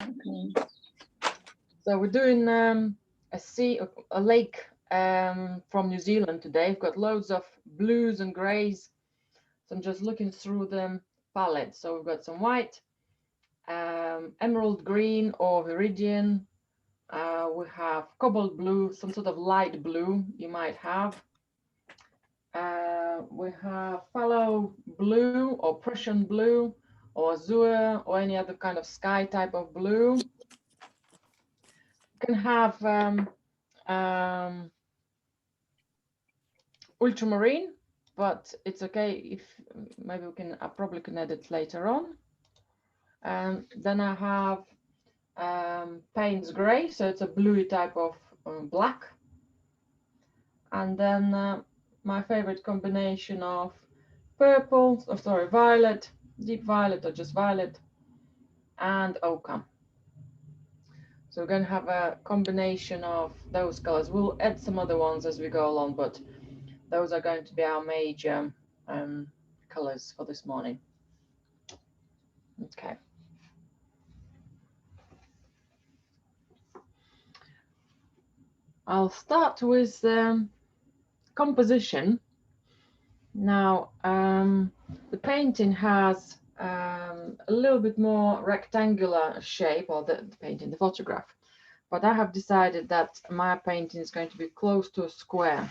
Okay. So we're doing a lake from New Zealand today. We've got loads of blues and greys. So I'm just looking through the palette. So we've got some white, emerald green or viridian. We have cobalt blue, some sort of light blue you might have. We have phthalo blue or Prussian blue or azure or any other kind of sky type of blue. You can have ultramarine, but it's okay if maybe we can, I probably can edit later on. Then I have Payne's Grey, so it's a bluey type of black. And then my favorite combination of purple, oh, sorry, violet, deep violet or just violet, and ochre. So we're going to have a combination of those colors. We'll add some other ones as we go along, but those are going to be our major colors for this morning. Okay. I'll start with composition. Now, the painting has a little bit more rectangular shape, or the painting, the photograph, but I have decided that my painting is going to be close to a square.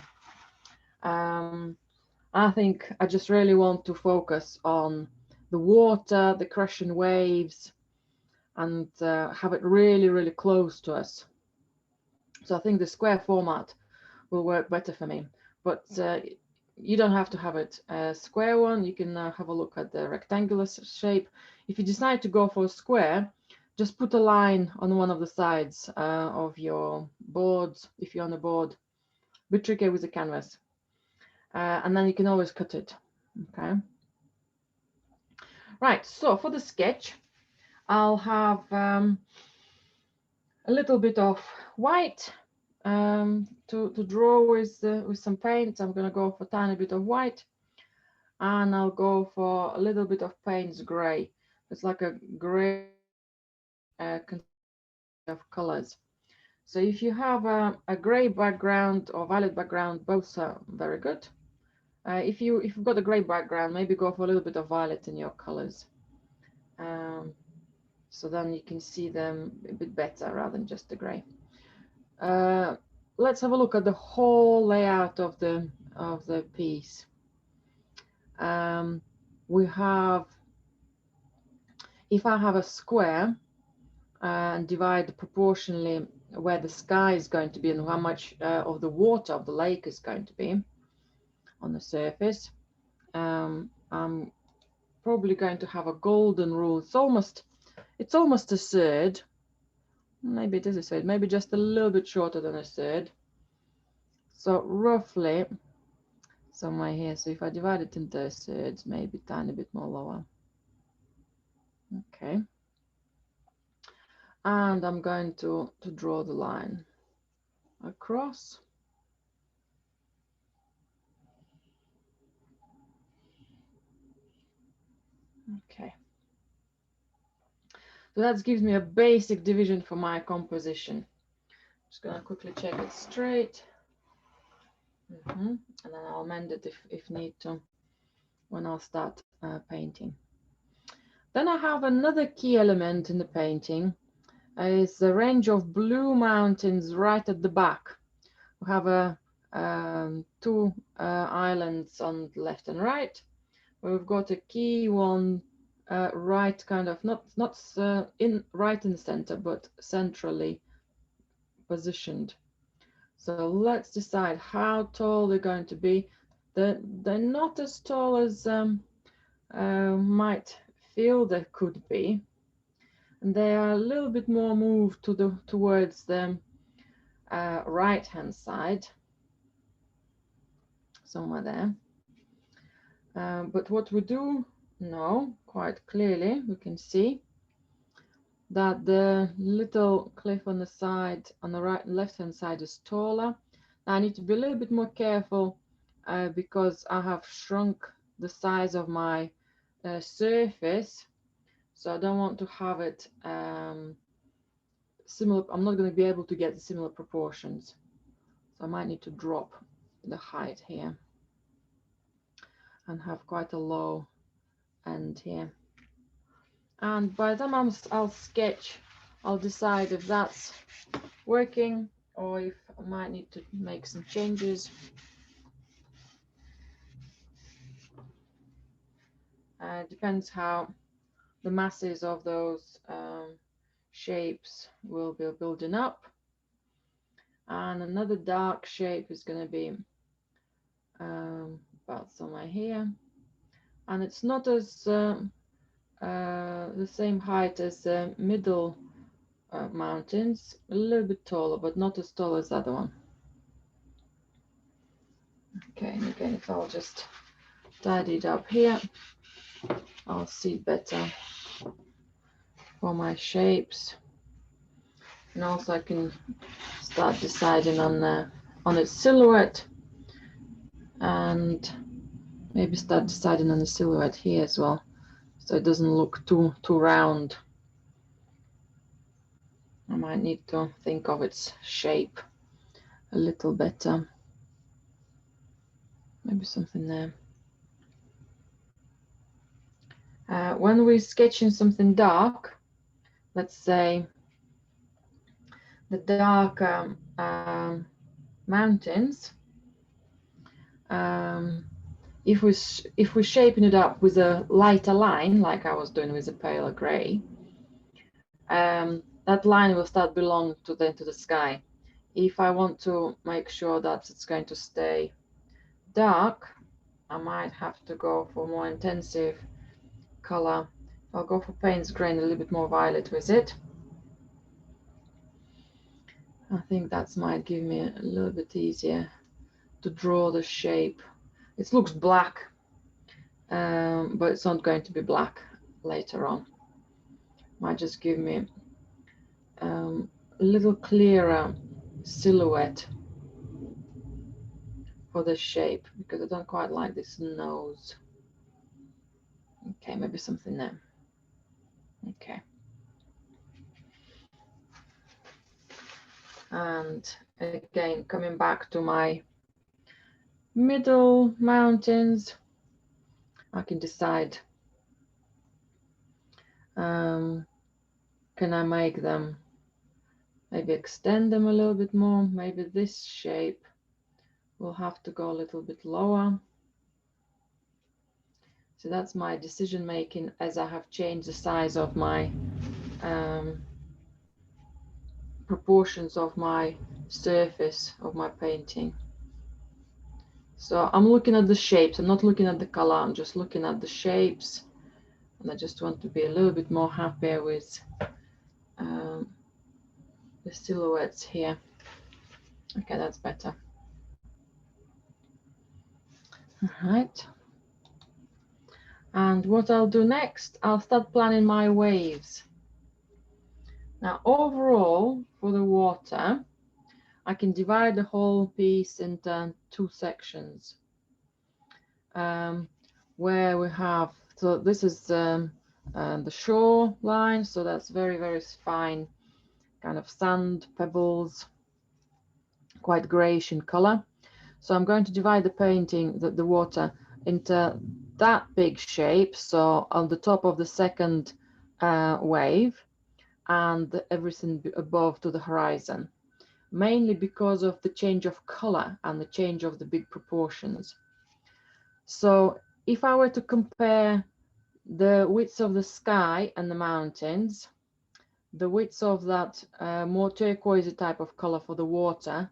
I think I just really want to focus on the water, the crashing waves, and have it really, really close to us. So I think the square format will work better for me. But you don't have to have it a square one. You can have a look at the rectangular shape. If you decide to go for a square, just put a line on one of the sides of your boards, if you're on a board. Be tricky with the canvas. And then you can always cut it. Okay. Right, so for the sketch, I'll have a little bit of white to draw with some paint. I'm going to go for a tiny bit of white, and I'll go for a little bit of Payne's Grey. It's like a grey of colors. So if you have a grey background or violet background, both are very good. If you've got a grey background, maybe go for a little bit of violet in your colors. So then you can see them a bit better rather than just the grey. Let's have a look at the whole layout of the piece. We have, if I have a square and divide proportionally where the sky is going to be and how much of the water of the lake is going to be on the surface, I'm probably going to have a golden rule. It's almost a third. Maybe it is a third, maybe just a little bit shorter than a third. So roughly somewhere here. So if I divide it into thirds, maybe a tiny bit more lower. Okay. And I'm going to draw the line across. Okay. So that gives me a basic division for my composition. Just going to quickly check it straight. And then I'll amend it if need to when I'll start painting. Then I have another key element in the painting. Is the range of blue mountains right at the back. We have two islands on the left and right. We've got a key one right, kind of not right in the center, but centrally positioned. So let's decide how tall they're going to be. They're not as tall as might feel they could be, and they are a little bit more moved towards the right hand side, somewhere there. But what we do know quite clearly, we can see that the little cliff on the side, on the right and left hand side, is taller. I need to be a little bit more careful because I have shrunk the size of my surface, so I don't want to have it similar, I'm not going to be able to get the similar proportions. So I might need to drop the height here and have quite a low end here. And by the time I'll sketch, I'll decide if that's working or if I might need to make some changes. Depends how the masses of those shapes will be building up. And another dark shape is going to be about somewhere here, and it's not as the same height as the middle mountains, a little bit taller, but not as tall as the other one. Okay, and again, if I'll just tidy it up here, I'll see better for my shapes, and also I can start deciding on its silhouette, and maybe start deciding on the silhouette here as well, so it doesn't look too round. I might need to think of its shape a little better. Maybe something there. When we're sketching something dark, let's say the dark mountains, if we're shaping it up with a lighter line, like I was doing with a paler gray, that line will start belong to the sky. If I want to make sure that it's going to stay dark, I might have to go for more intensive color. I'll go for Payne's grain, a little bit more violet with it. I think that might give me a little bit easier to draw the shape. It looks black, but it's not going to be black later on. Might just give me a little clearer silhouette for the shape, because I don't quite like this nose. Okay, maybe something there. Okay. And again, coming back to my middle mountains, I can decide, can I make them, maybe extend them a little bit more? Maybe this shape will have to go a little bit lower. So that's my decision making as I have changed the size of my proportions of my surface of my painting. So I'm looking at the shapes, I'm not looking at the color, I'm just looking at the shapes, and I just want to be a little bit more happier with the silhouettes here. Okay, that's better. All right. And what I'll do next, I'll start planning my waves. Now, overall, for the water, I can divide the whole piece into two sections, where we have, so this is the shore line, so that's very, very fine kind of sand, pebbles, quite grayish in color. So I'm going to divide the painting, the water, into that big shape, so on the top of the second wave, and everything above to the horizon, mainly because of the change of color and the change of the big proportions. So if I were to compare the width of the sky and the mountains, the width of that more turquoisey type of color for the water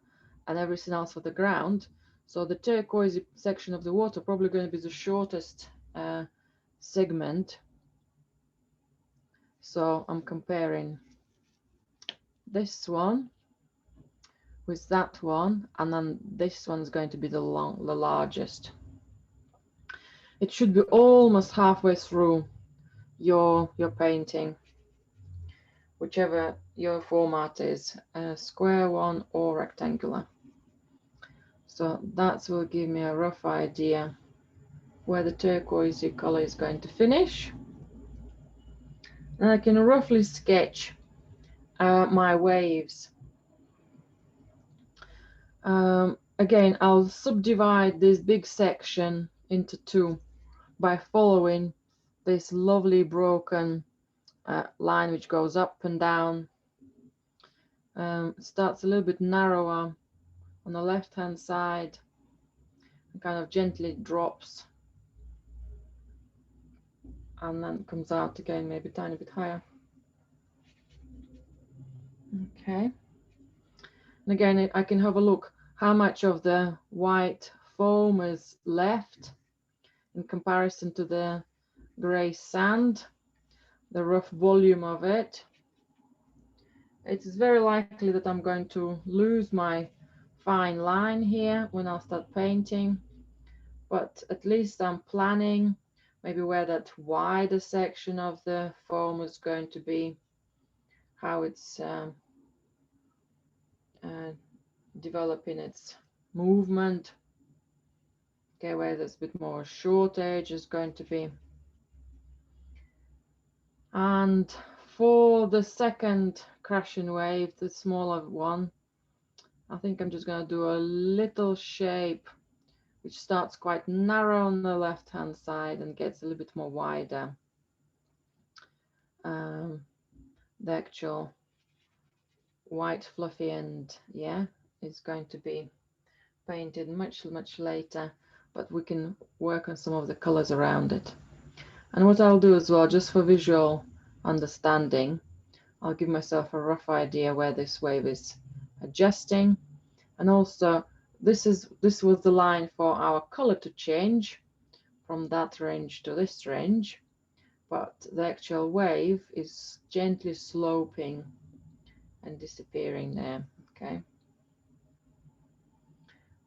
and everything else for the ground, so the turquoisey section of the water probably going to be the shortest segment. So I'm comparing this one with that one, and then this one is going to be the largest. It should be almost halfway through your painting, whichever your format is, a square one or rectangular. So that will give me a rough idea where the turquoisey color is going to finish. And I can roughly sketch my waves. Again, I'll subdivide this big section into two by following this lovely broken line which goes up and down. It starts a little bit narrower on the left hand side and kind of gently drops and then comes out again, maybe a tiny bit higher. Okay, and again I can have a look how much of the white foam is left in comparison to the grey sand, the rough volume of it. It is very likely that I'm going to lose my fine line here when I'll start painting, but at least I'm planning maybe where that wider section of the foam is going to be, how it's developing its movement. Okay, where there's a bit more short edge is going to be. And for the second crashing wave, the smaller one, I think I'm just going to do a little shape which starts quite narrow on the left hand side and gets a little bit more wider. The actual white fluffy end, yeah, is going to be painted much later, but we can work on some of the colors around it. And what I'll do as well, just for visual understanding, I'll give myself a rough idea where this wave is adjusting. And also this was the line for our color to change from that range to this range, but the actual wave is gently sloping and disappearing there. Okay,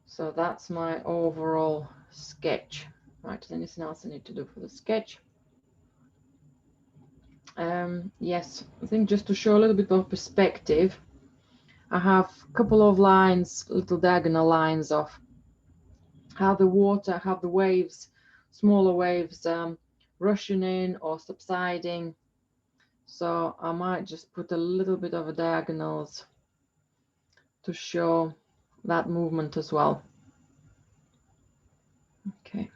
so that's my overall sketch. Right, is there anything else I need to do for the sketch? Yes, I think just to show a little bit of perspective, I have a couple of lines, little diagonal lines of how the water, how the waves, smaller waves, rushing in or subsiding. So I might just put a little bit of a diagonals to show that movement as well. Okay.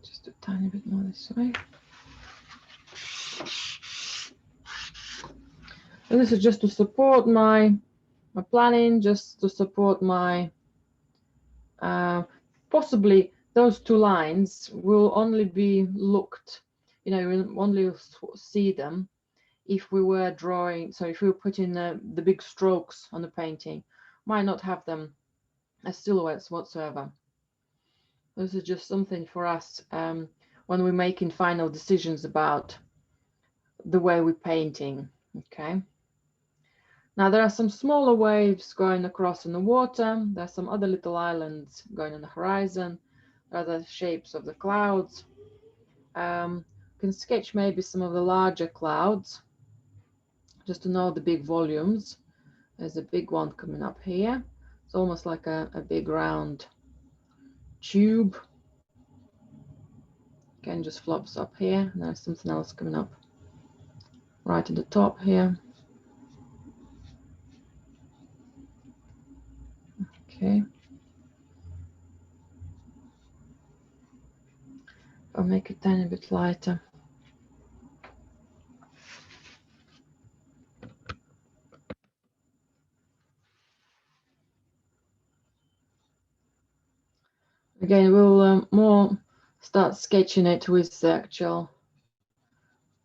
Just a tiny bit more this way. And this is just to support my planning, just to support my, possibly those two lines will only be looked, you know, we'll only see them if we were drawing. So if we were putting the big strokes on the painting, might not have them as silhouettes whatsoever. This is just something for us when we're making final decisions about the way we're painting. Okay. Now there are some smaller waves going across in the water. There's some other little islands going on the horizon. There are the shapes of the clouds. Can sketch maybe some of the larger clouds just to know the big volumes. There's a big one coming up here. It's almost like a big round tube. Again, just flops up here. And there's something else coming up right at the top here. Okay. I'll make it a tiny bit lighter. Again, we'll more start sketching it with the actual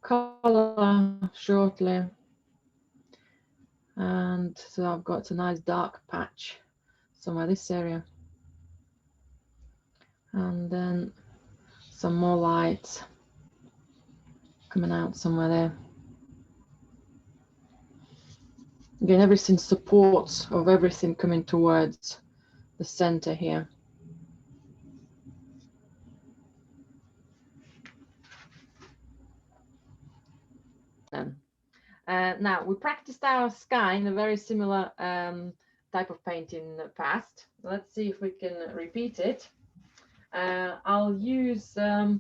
color shortly. And so I've got a nice dark patch somewhere this area. And then some more lights coming out somewhere there. Again, everything supports of everything coming towards the center here. Now, we practiced our sky in a very similar type of painting in the past. Let's see if we can repeat it. I'll use a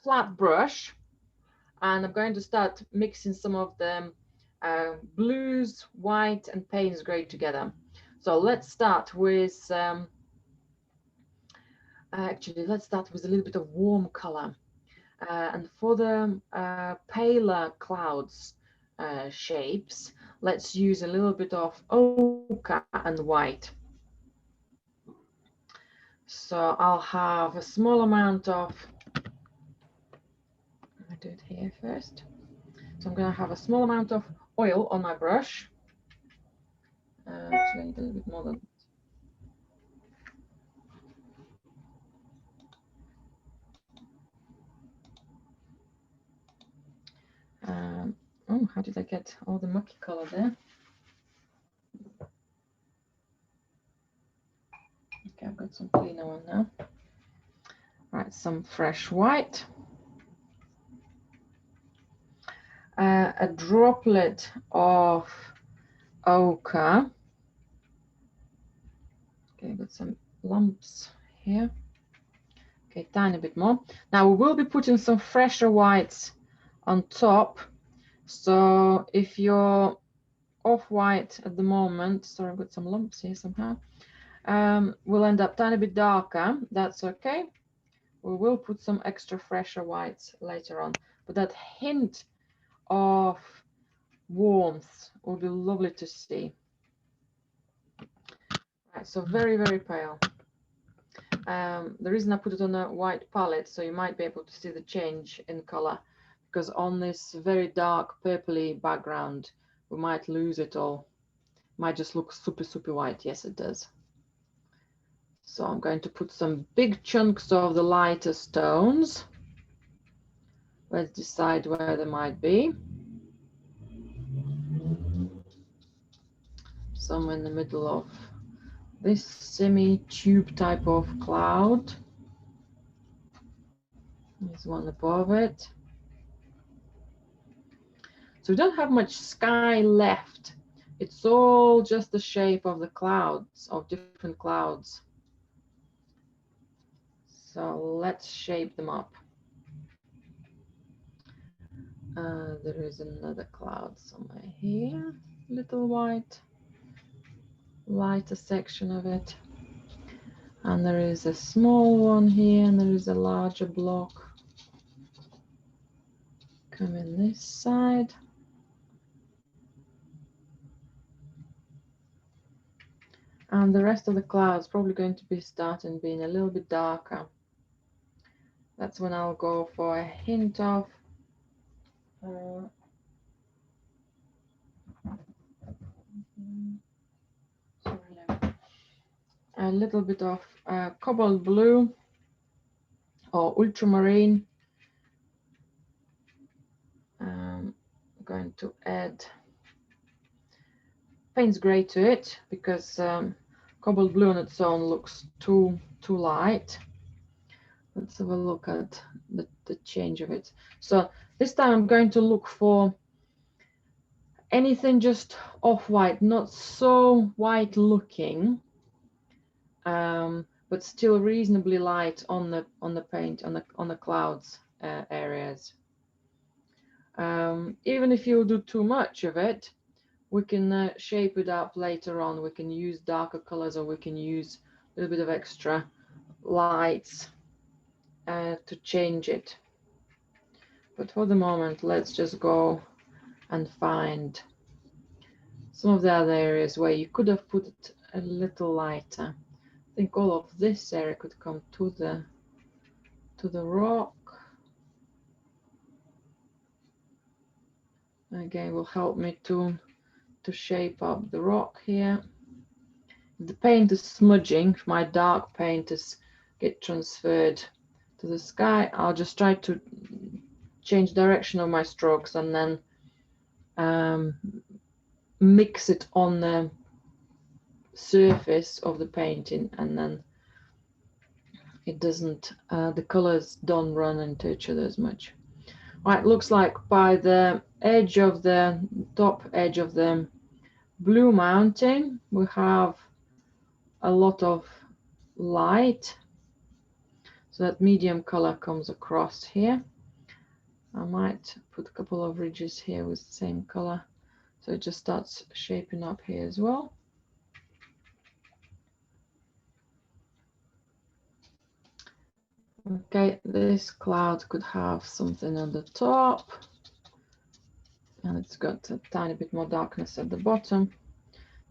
flat brush, and I'm going to start mixing some of the blues, white, and Payne's grey together. So let's start with, actually, let's start with a little bit of warm color. And for the paler clouds shapes, let's use a little bit of ochre and white. So I'll have a small amount of, I do it here first. So I'm going to have a small amount of oil on my brush. Actually, I need a little bit more than. Oh, how did I get all the mucky color there? Okay, I've got some cleaner one now. Right, some fresh white. A droplet of ochre. Okay, got some lumps here. Okay, tiny bit more. Now we will be putting some fresher whites on top. So if you're off white at the moment, sorry, I've got some lumps here somehow, will end up tiny bit darker. That's okay. We will put some extra fresher whites later on, but that hint of warmth will be lovely to see. Right, so very, very pale. The reason I put it on a white palette, so you might be able to see the change in color, because on this very dark purpley background, we might lose it all. It might just look super, super white. Yes, it does. So I'm going to put some big chunks of the lighter stones. Let's decide where they might be. Somewhere in the middle of this semi-tube type of cloud. There's one above it. So we don't have much sky left. It's all just the shape of the clouds, of different clouds. So let's shape them up. There is another cloud somewhere here, little white, lighter section of it. And there is a small one here, and there is a larger block coming this side. And the rest of the clouds probably going to be starting being a little bit darker. That's when I'll go for a hint of a little bit of cobalt blue or ultramarine. I'm going to add Payne's grey to it, because cobalt blue on its own looks too light. Let's have a look at the change of it. So this time I'm going to look for anything just off-white, not so white looking, but still reasonably light on the paint, on the clouds areas. Even if you do too much of it, we can shape it up later on. We can use darker colors, or we can use a little bit of extra lights to change it. But for the moment, let's just go and find some of the other areas where you could have put it a little lighter. I think all of this area could come to the rock. Again, will help me to shape up the rock here. If the paint is smudging, if my dark paint is get transferred to the sky, I'll just try to change direction of my strokes and then mix it on the surface of the painting, and then it doesn't, the colors don't run into each other as much. Right, looks like by the edge of the top edge of the blue mountain, we have a lot of light. So that medium color comes across here. I might put a couple of ridges here with the same color, so it just starts shaping up here as well. Okay, this cloud could have something on the top, and it's got a tiny bit more darkness at the bottom.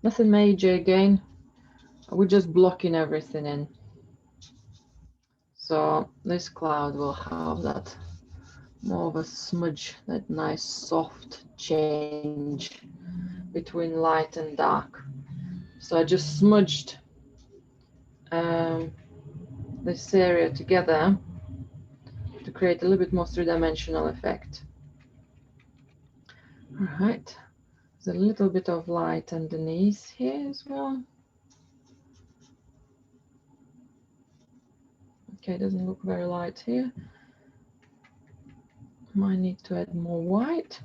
Nothing major again. We're just blocking everything in. So this cloud will have that more of a smudge, that nice soft change between light and dark. So I just smudged this area together to create a little bit more three-dimensional effect. All right, there's a little bit of light underneath here as well. Okay, it doesn't look very light here. Might need to add more white.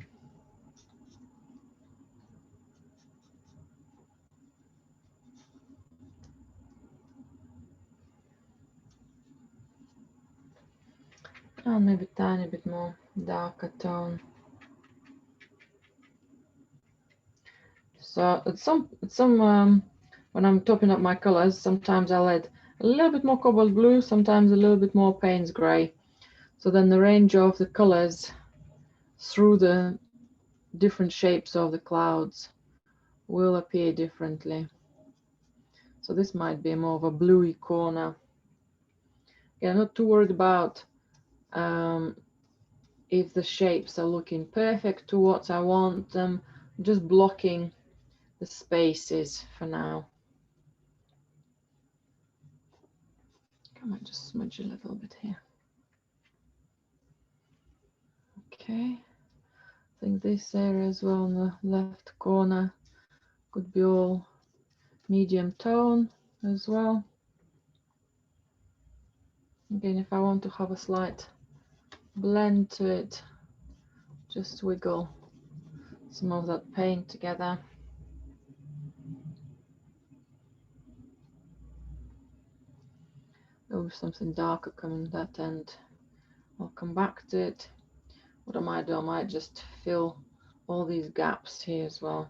And maybe a tiny bit more darker tone. So at some when I'm topping up my colors, sometimes I'll add a little bit more cobalt blue, sometimes a little bit more Payne's gray. So then the range of the colors through the different shapes of the clouds will appear differently. So this might be more of a bluey corner. Yeah, I'm not too worried about if the shapes are looking perfect to what I want them, just blocking the spaces for now. I might just smudge a little bit here. Okay, I think this area as well in the left corner could be all medium tone as well. Again, if I want to have a slight blend to it, just wiggle some of that paint together. Oh, something darker coming that end. I'll come back to it. What I might do, I might just fill all these gaps here as well.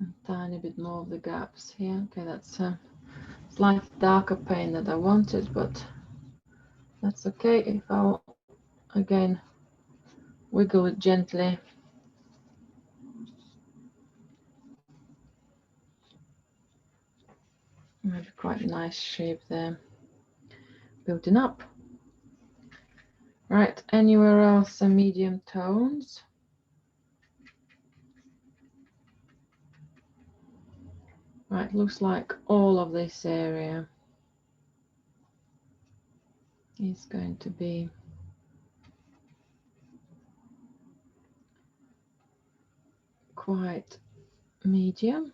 A tiny bit more of the gaps here. Okay, that's a slightly darker paint that I wanted, but that's okay if I'll again wiggle it gently. Maybe quite a nice shape there, building up. Right, anywhere else some medium tones? Right, looks like all of this area is going to be quite medium.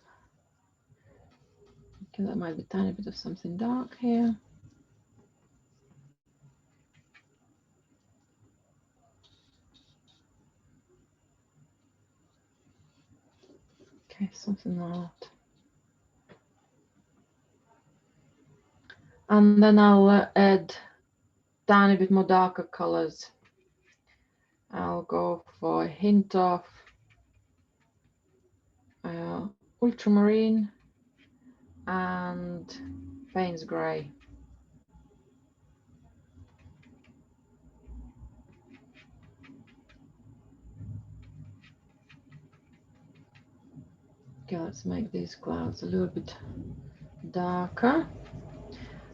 Okay, that might be a tiny bit of something dark here. Okay, something like that. And then I'll add tiny bit more darker colors. I'll go for a hint of ultramarine and Payne's gray. Okay, let's make these clouds a little bit darker.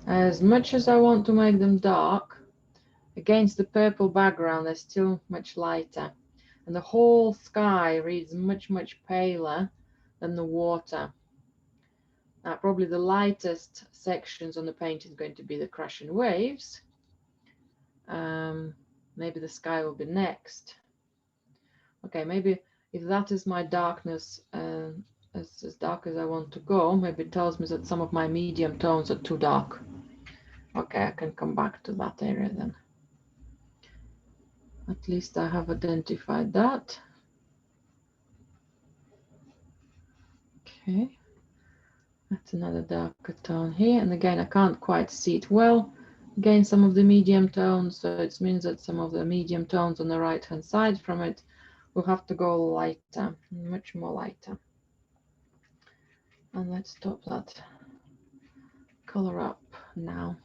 As much as I want to make them dark, against the purple background, they're still much lighter. And the whole sky reads much, much paler than the water. Now, probably the lightest sections on the paint is going to be the crashing waves. Maybe the sky will be next. Okay, maybe if that is my darkness, as dark as I want to go, maybe it tells me that some of my medium tones are too dark. Okay, I can come back to that area then. At least I have identified that. Okay, that's another darker tone here, and again I can't quite see it well. Again, some of the medium tones, so it means that some of the medium tones on the right hand side from it will have to go lighter, much more lighter. And let's top that color up now.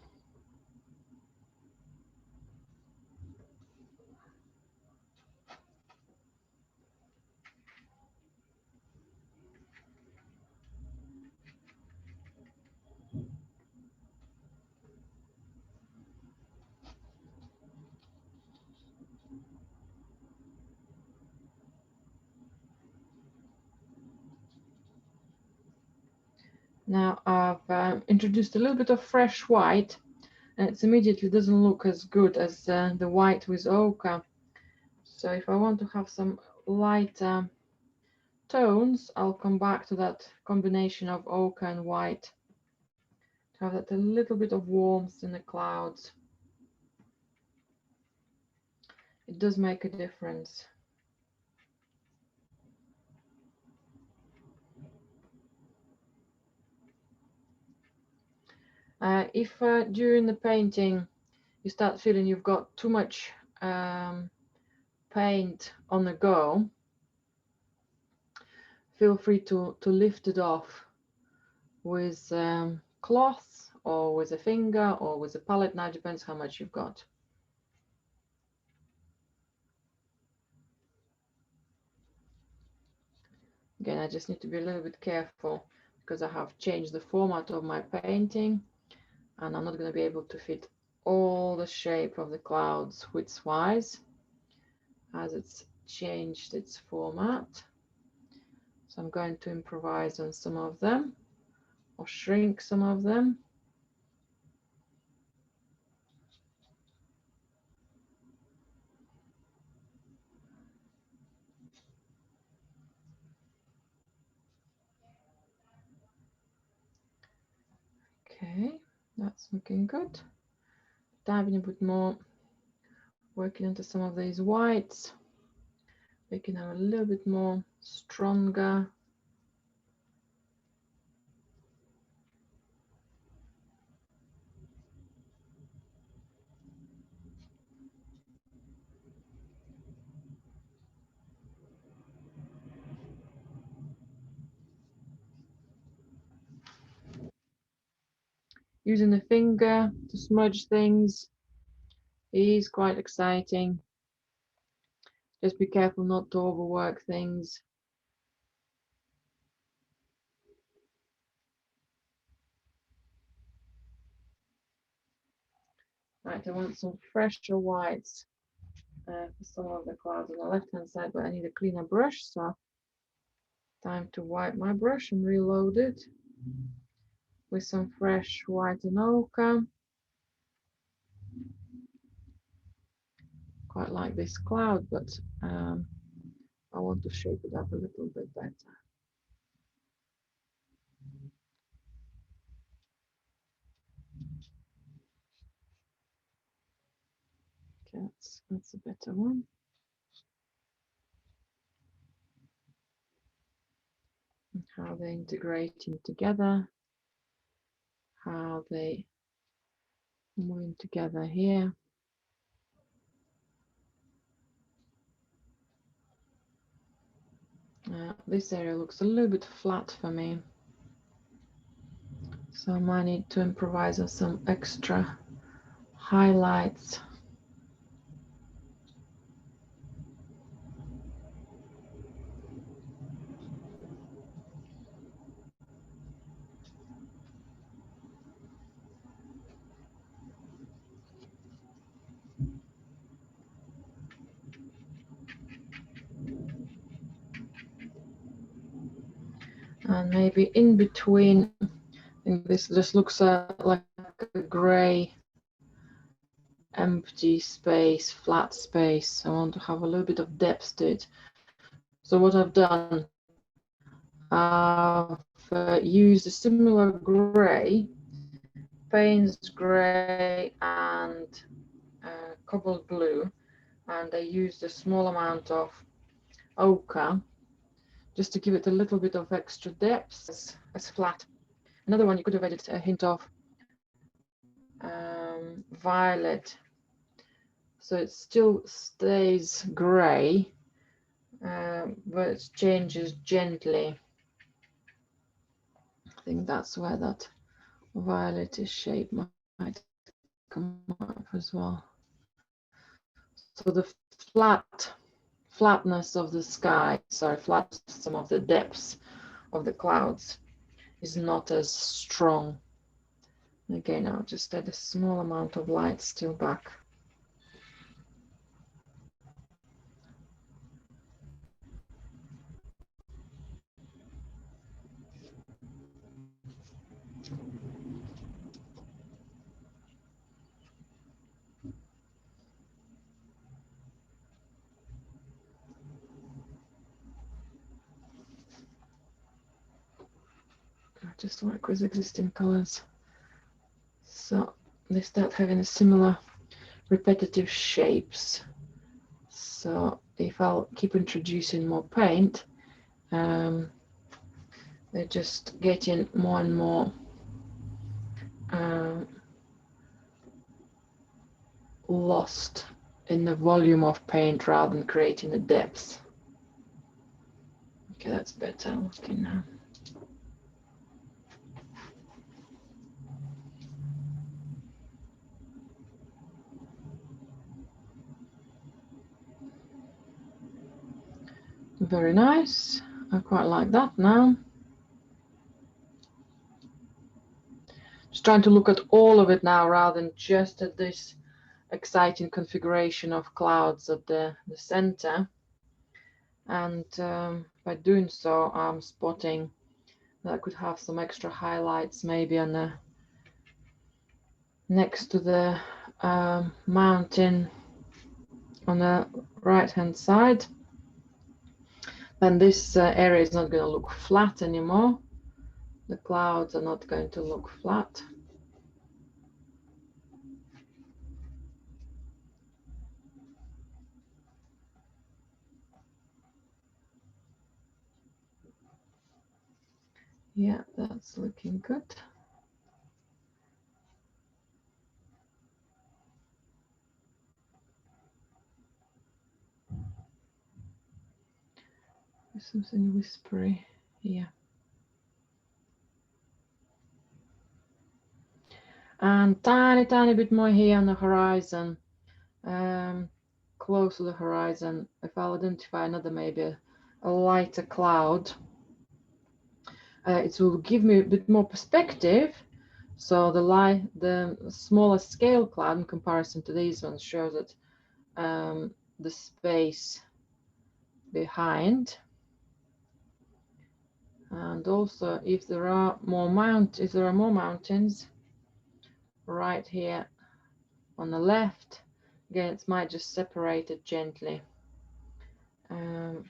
Now I've introduced a little bit of fresh white, and it immediately doesn't look as good as the white with ochre. So if I want to have some lighter tones, I'll come back to that combination of ochre and white to have that a little bit of warmth in the clouds. It does make a difference. If during the painting you start feeling you've got too much paint on the go, feel free to lift it off with cloth or with a finger or with a palette knife, depends how much you've got. Again, I just need to be a little bit careful because I have changed the format of my painting and I'm not going to be able to fit all the shape of the clouds width-wise as it's changed its format. So I'm going to improvise on some of them or shrink some of them. Okay, that's looking good. Diving a bit more, working into some of these whites, making them a little bit more stronger. Using the finger to smudge things is quite exciting. Just be careful not to overwork things. Right, I want some fresher whites for some of the clouds on the left hand side, but I need a cleaner brush, so time to wipe my brush and reload it with some fresh white and ochre. Quite like this cloud, but I want to shape it up a little bit better. Okay, that's a better one. And how they're integrating together, how they moving together here. This area looks a little bit flat for me, so I might need to improvise on some extra highlights. And maybe in between, I think this just looks like a gray empty space, flat space. I want to have a little bit of depth to it. So what I've done, I've used a similar gray, Payne's gray and cobalt blue, and I used a small amount of ochre just to give it a little bit of extra depth as flat. Another one you could have added a hint of violet, so it still stays gray, but it changes gently. I think that's where that violetish shape might come up as well. So the flatness of the sky, sorry, some of the depths of the clouds is not as strong. Again, I'll just add a small amount of light still back. I just work with existing colors. So they start having a similar repetitive shapes. So if I'll keep introducing more paint, they're just getting more and more lost in the volume of paint rather than creating a depth. Okay, that's better looking now. Very nice. I quite like that now. Just trying to look at all of it now rather than just at this exciting configuration of clouds at the center. And by doing so, I'm spotting that I could have some extra highlights maybe on the next to the mountain on the right hand side. Then this area is not going to look flat anymore. The clouds are not going to look flat. Yeah, that's looking good. There's something whispery here. And tiny bit more here on the horizon, close to the horizon. If I'll identify another maybe a lighter cloud, it will give me a bit more perspective. So the smaller scale cloud in comparison to these ones shows that the space behind. And also if there are more mountains right here on the left, again it might just separate it gently. Okay,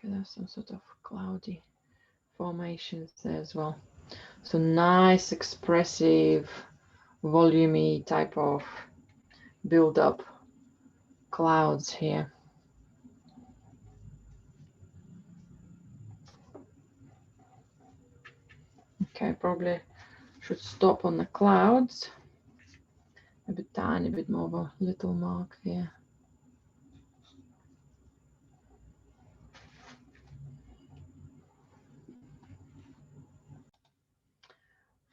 there's some sort of cloudy formations there as well. So nice, expressive, volumey type of build-up clouds here. Okay, probably should stop on the clouds. Maybe tiny bit more of a little mark here.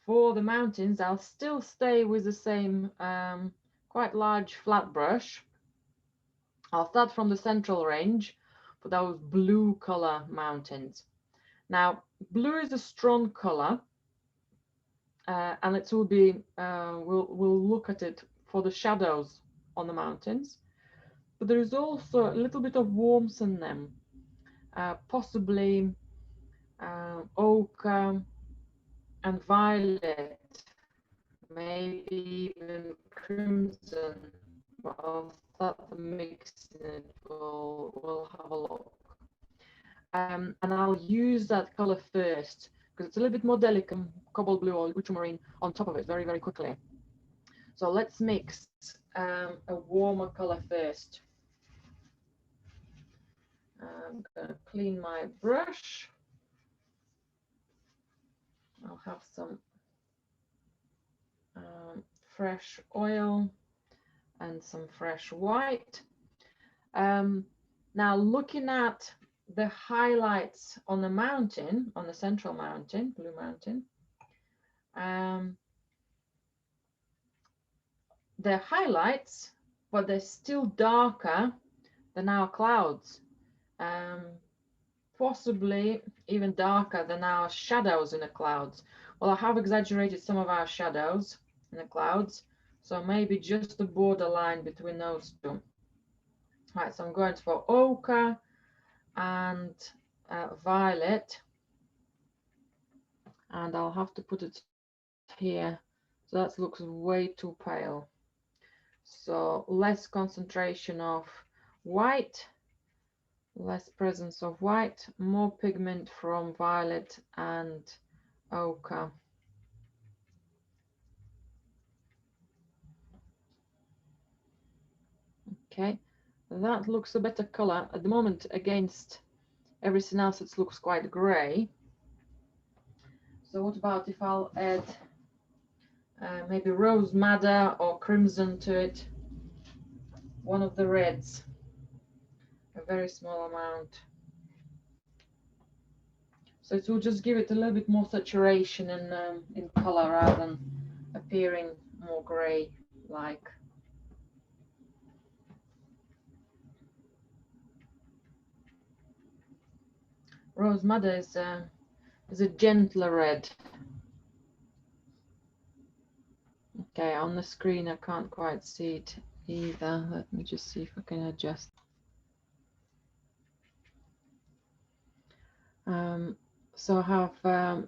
For the mountains, I'll still stay with the same quite large flat brush. I'll start from the central range for those blue color mountains. Now, blue is a strong color, and it will be, we'll look at it for the shadows on the mountains. But there is also a little bit of warmth in them, possibly ochre and violet, maybe even crimson. But I'll start the mixing it. We'll have a look. And I'll use that color first because it's a little bit more delicate, cobalt blue or ultramarine on top of it very quickly. So let's mix a warmer color first. I'm going to clean my brush. I'll have some fresh oil and some fresh white. Now looking at the highlights on the mountain, on the central mountain, Blue Mountain, they're highlights, but they're still darker than our clouds, possibly even darker than our shadows in the clouds. Well, I have exaggerated some of our shadows in the clouds, so maybe just a borderline between those two. Right, so I'm going for ochre and violet, and I'll have to put it here. So that looks way too pale. So less concentration of white, less presence of white, more pigment from violet and ochre. Okay, that looks a better color at the moment. Against everything else, it looks quite gray. So what about if I'll add maybe rose madder or crimson to it, one of the reds, a very small amount. So it will just give it a little bit more saturation in color rather than appearing more gray like. Rose madder is a gentler red. Okay, on the screen I can't quite see it either. Let me just see if I can adjust. So I have a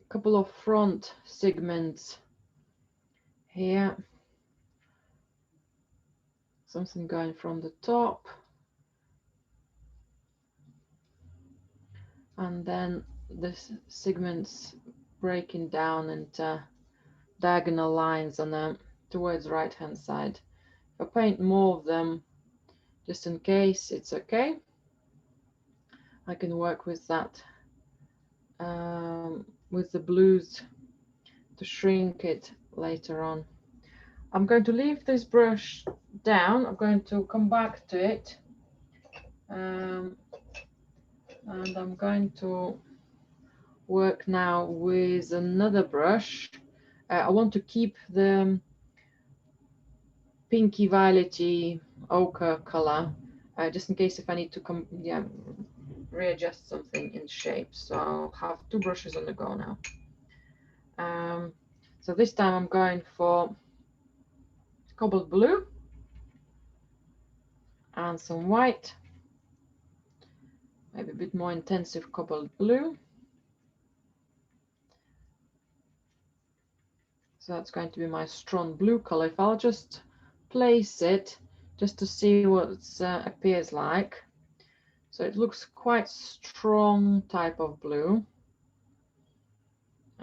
couple of front segments here. Something going from the top. And then this segments breaking down into diagonal lines on the towards right hand side. If I paint more of them just in case, it's okay. I can work with that with the blues to shrink it later on. I'm going to leave this brush down. I'm going to come back to it, and I'm going to work now with another brush. I want to keep the pinky violety ochre color, just in case if I need to readjust something in shape. So I'll have two brushes on the go now. So this time I'm going for cobalt blue and some white, maybe a bit more intensive cobalt blue. So that's going to be my strong blue color. If I'll just place it just to see what it appears like. So it looks quite strong type of blue.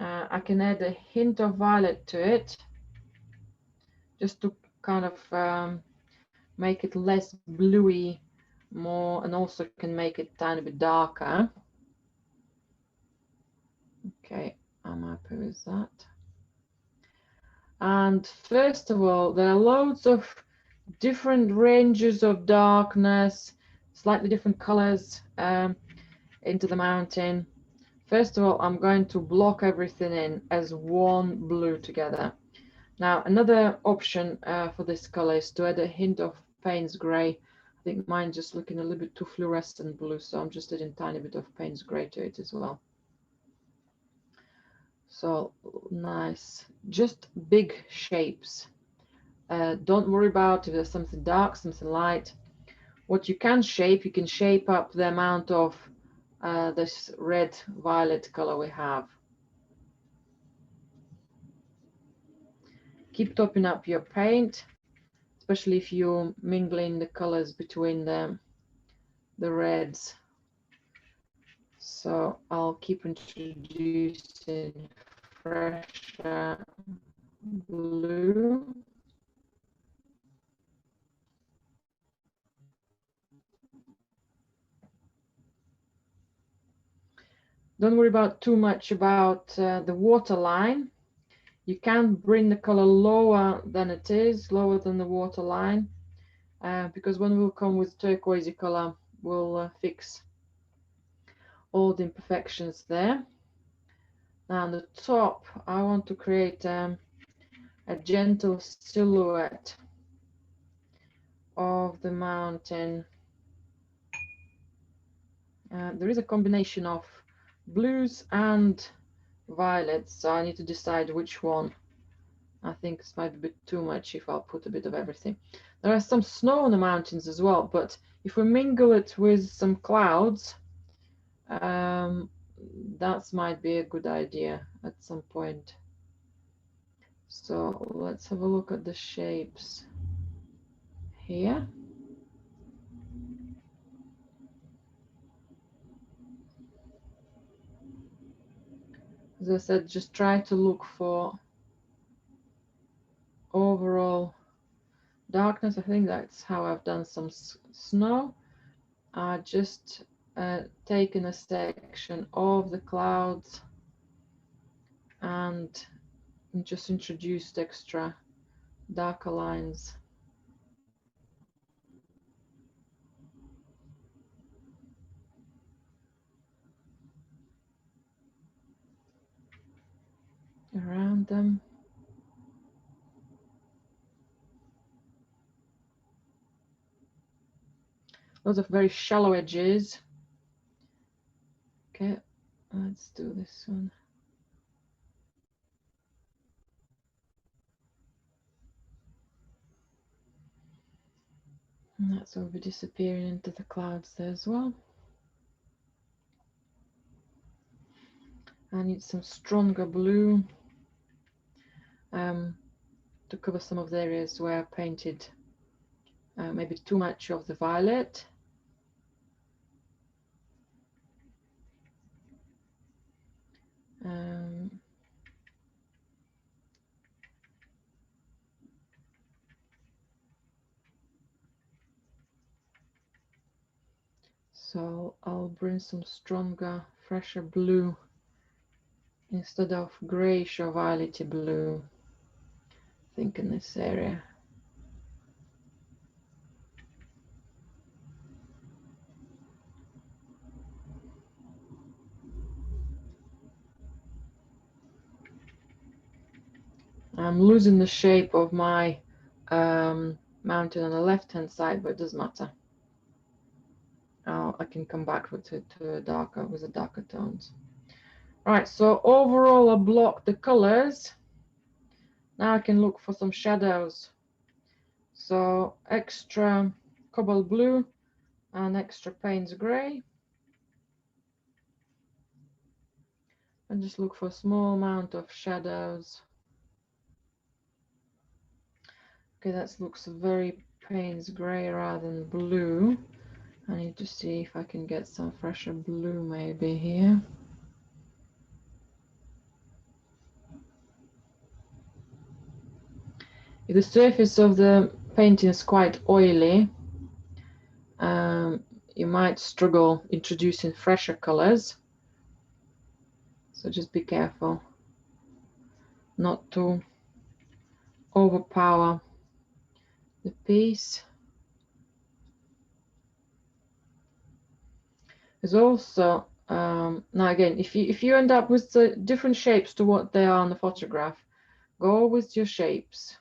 I can add a hint of violet to it just to kind of make it less bluey more, and also can make it a tiny bit darker. Okay, I'm happy with that. And first of all, there are loads of different ranges of darkness, slightly different colors into the mountain. First of all, I'm going to block everything in as one blue together. Now, another option for this color is to add a hint of Payne's gray. I think mine's just looking a little bit too fluorescent blue, so I'm just adding a tiny bit of Payne's gray to it as well. So nice, just big shapes. Don't worry about if there's something dark, something light. What you can shape up the amount of this red violet color we have. Keep topping up your paint, especially if you're mingling the colors between the reds. So I'll keep introducing fresher blue. Don't worry about too much about the water line. You can bring the color lower than it is, lower than the water line, because when we'll come with turquoisey color, we'll fix all the imperfections there. Now on the top, I want to create a gentle silhouette of the mountain. There is a combination of blues and violets, so I need to decide which one. I think this might be a bit too much if I'll put a bit of everything. There are some snow on the mountains as well, but if we mingle it with some clouds, that might be a good idea at some point. So let's have a look at the shapes here. As I said, just try to look for overall darkness. I think that's how I've done some snow. I just taken a section of the clouds and just introduced extra darker lines. Around them. Lots of very shallow edges. Okay, let's do this one. And that's will be disappearing into the clouds there as well. I need some stronger blue to cover some of the areas where I painted maybe too much of the violet. So I'll bring some stronger, fresher blue instead of grayish or violety blue, I think, in this area. I'm losing the shape of my mountain on the left-hand side, but it doesn't matter. I can come back with it to a darker, with the darker tones. Right, so overall I blocked the colors. Now I can look for some shadows. So extra cobalt blue and extra Payne's gray. And just look for a small amount of shadows. Okay, that looks very Payne's gray rather than blue. I need to see if I can get some fresher blue maybe here. If the surface of the painting is quite oily, you might struggle introducing fresher colors. So just be careful not to overpower the piece. There's also now again, if you end up with the different shapes to what they are on the photograph, go with your shapes.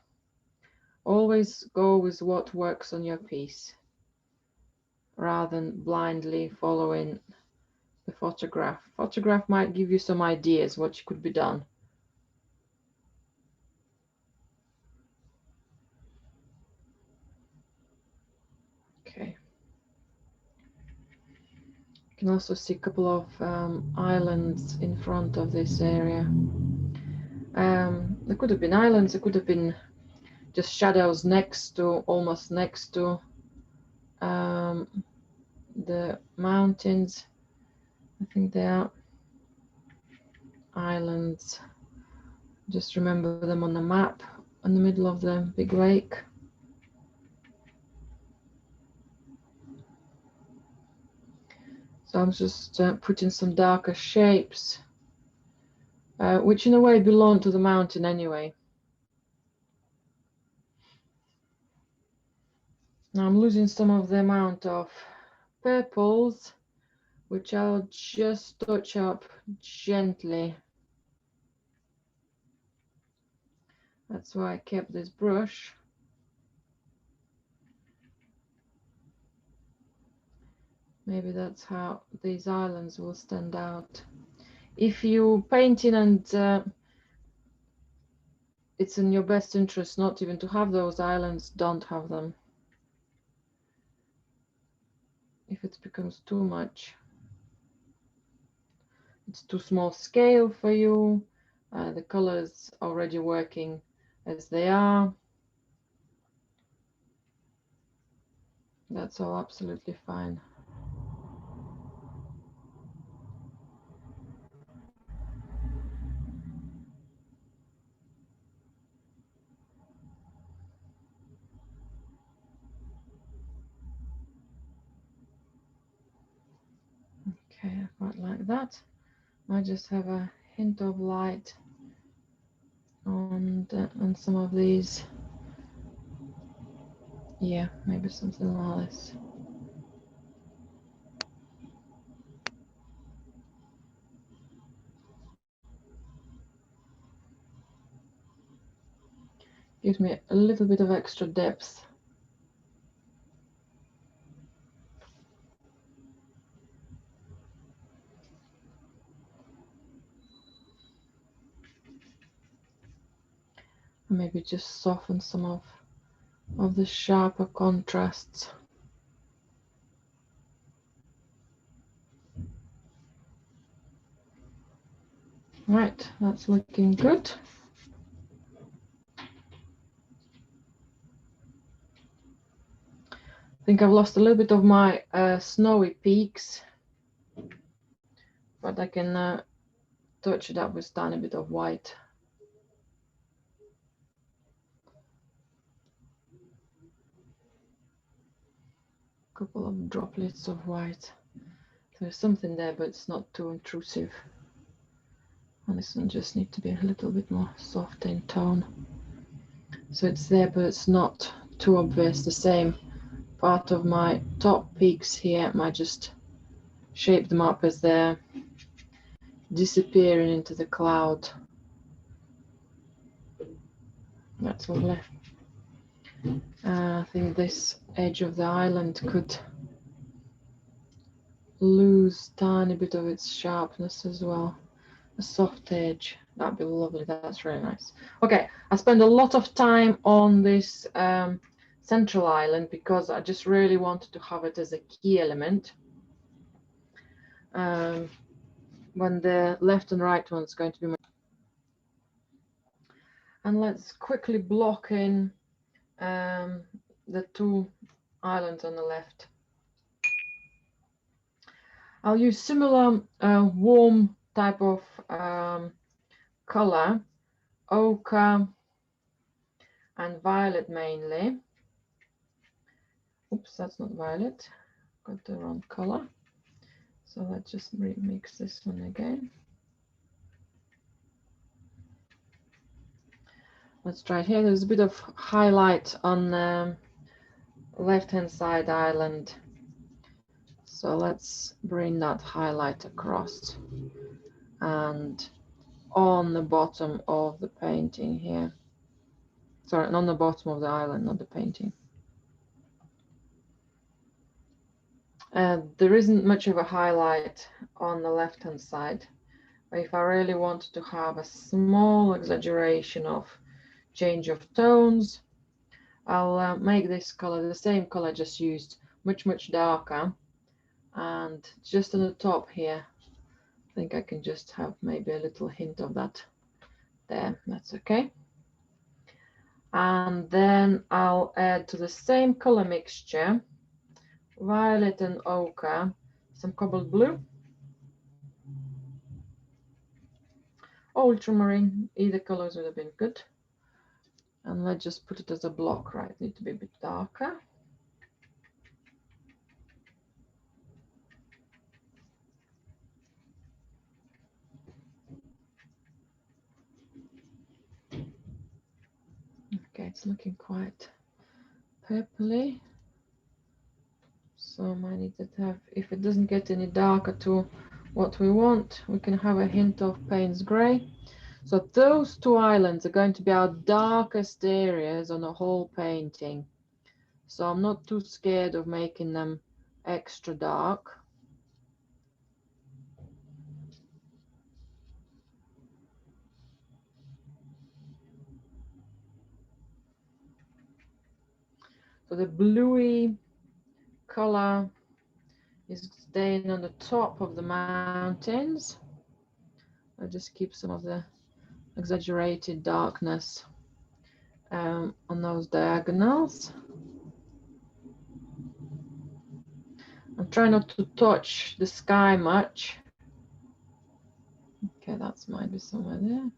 Always go with what works on your piece, rather than blindly following the photograph. Photograph might give you some ideas what could be done. Okay. You can also see a couple of islands in front of this area. There could have been islands, there could have been just shadows next to, almost next to the mountains. I think they are islands. Just remember them on the map in the middle of the big lake. So So I'm just putting some darker shapes, which in a way belong to the mountain anyway. Now I'm losing some of the amount of purples, which I'll just touch up gently. That's why I kept this brush. Maybe that's how these islands will stand out. If you painting and it's in your best interest not even to have those islands, don't have them. If it becomes too much, it's too small scale for you, the colors already working as they are, that's all absolutely fine. Okay, I quite like that. I just have a hint of light on some of these. Yeah, maybe something like this. Gives me a little bit of extra depth. Maybe just soften some of the sharper contrasts. Right, that's looking good. I think I've lost a little bit of my snowy peaks, but I can touch it up with a tiny bit of white. A couple of droplets of white. There's something there, but it's not too intrusive. And this one just needs to be a little bit more soft in tone. So it's there, but it's not too obvious. The same part of my top peaks here, I might just shape them up as they're disappearing into the cloud. That's lovely. I think this edge of the island could lose a tiny bit of its sharpness as well. A soft edge, that'd be lovely. That's really nice. Okay, I spend a lot of time on this central island because I just really wanted to have it as a key element. When the left and right one's going to be. And let's quickly block in the two islands on the left. I'll use similar warm type of color, ochre and violet mainly. Oops, that's not violet, got the wrong color. So let's just remix this one again. Let's try it here. There's a bit of highlight on the left-hand side island. So let's bring that highlight across and on the bottom of the painting here. Sorry, on the bottom of the island, not the painting. There isn't much of a highlight on the left-hand side. But if I really wanted to have a small exaggeration of change of tones, I'll make this color, the same color I just used, much darker. And just on the top here, I think I can just have maybe a little hint of that there. That's okay. And then I'll add to the same color mixture, violet and ochre, some cobalt blue, ultramarine, either colors would have been good. And let's just put it as a block, right? Need to be a bit darker. Okay, it's looking quite purpley. So I might need to have, if it doesn't get any darker to what we want, we can have a hint of Payne's Grey. So those two islands are going to be our darkest areas on the whole painting. So I'm not too scared of making them extra dark. So the bluey color is staying on the top of the mountains. I just keep some of the exaggerated darkness on those diagonals. I'm trying not to touch the sky much. Okay, that's might be somewhere there.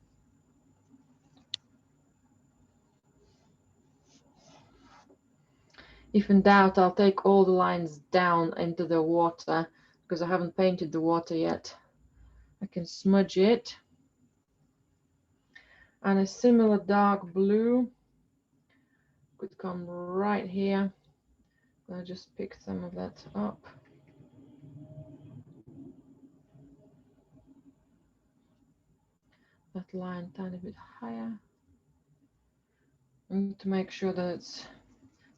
If in doubt, I'll take all the lines down into the water because I haven't painted the water yet. I can smudge it. And a similar dark blue could come right here. I'll just pick some of that up. That line a tiny bit higher. I need to make sure that it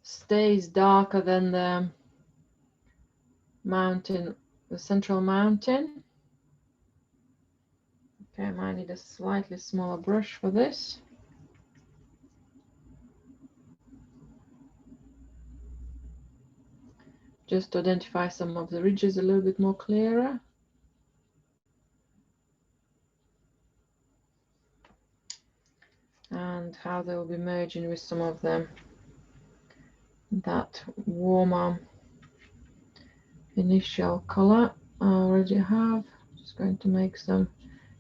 stays darker than the mountain, the central mountain. Okay, I might need a slightly smaller brush for this. Just to identify some of the ridges a little bit more clearer. And how they will be merging with some of them, that warmer initial color I already have. Just going to make some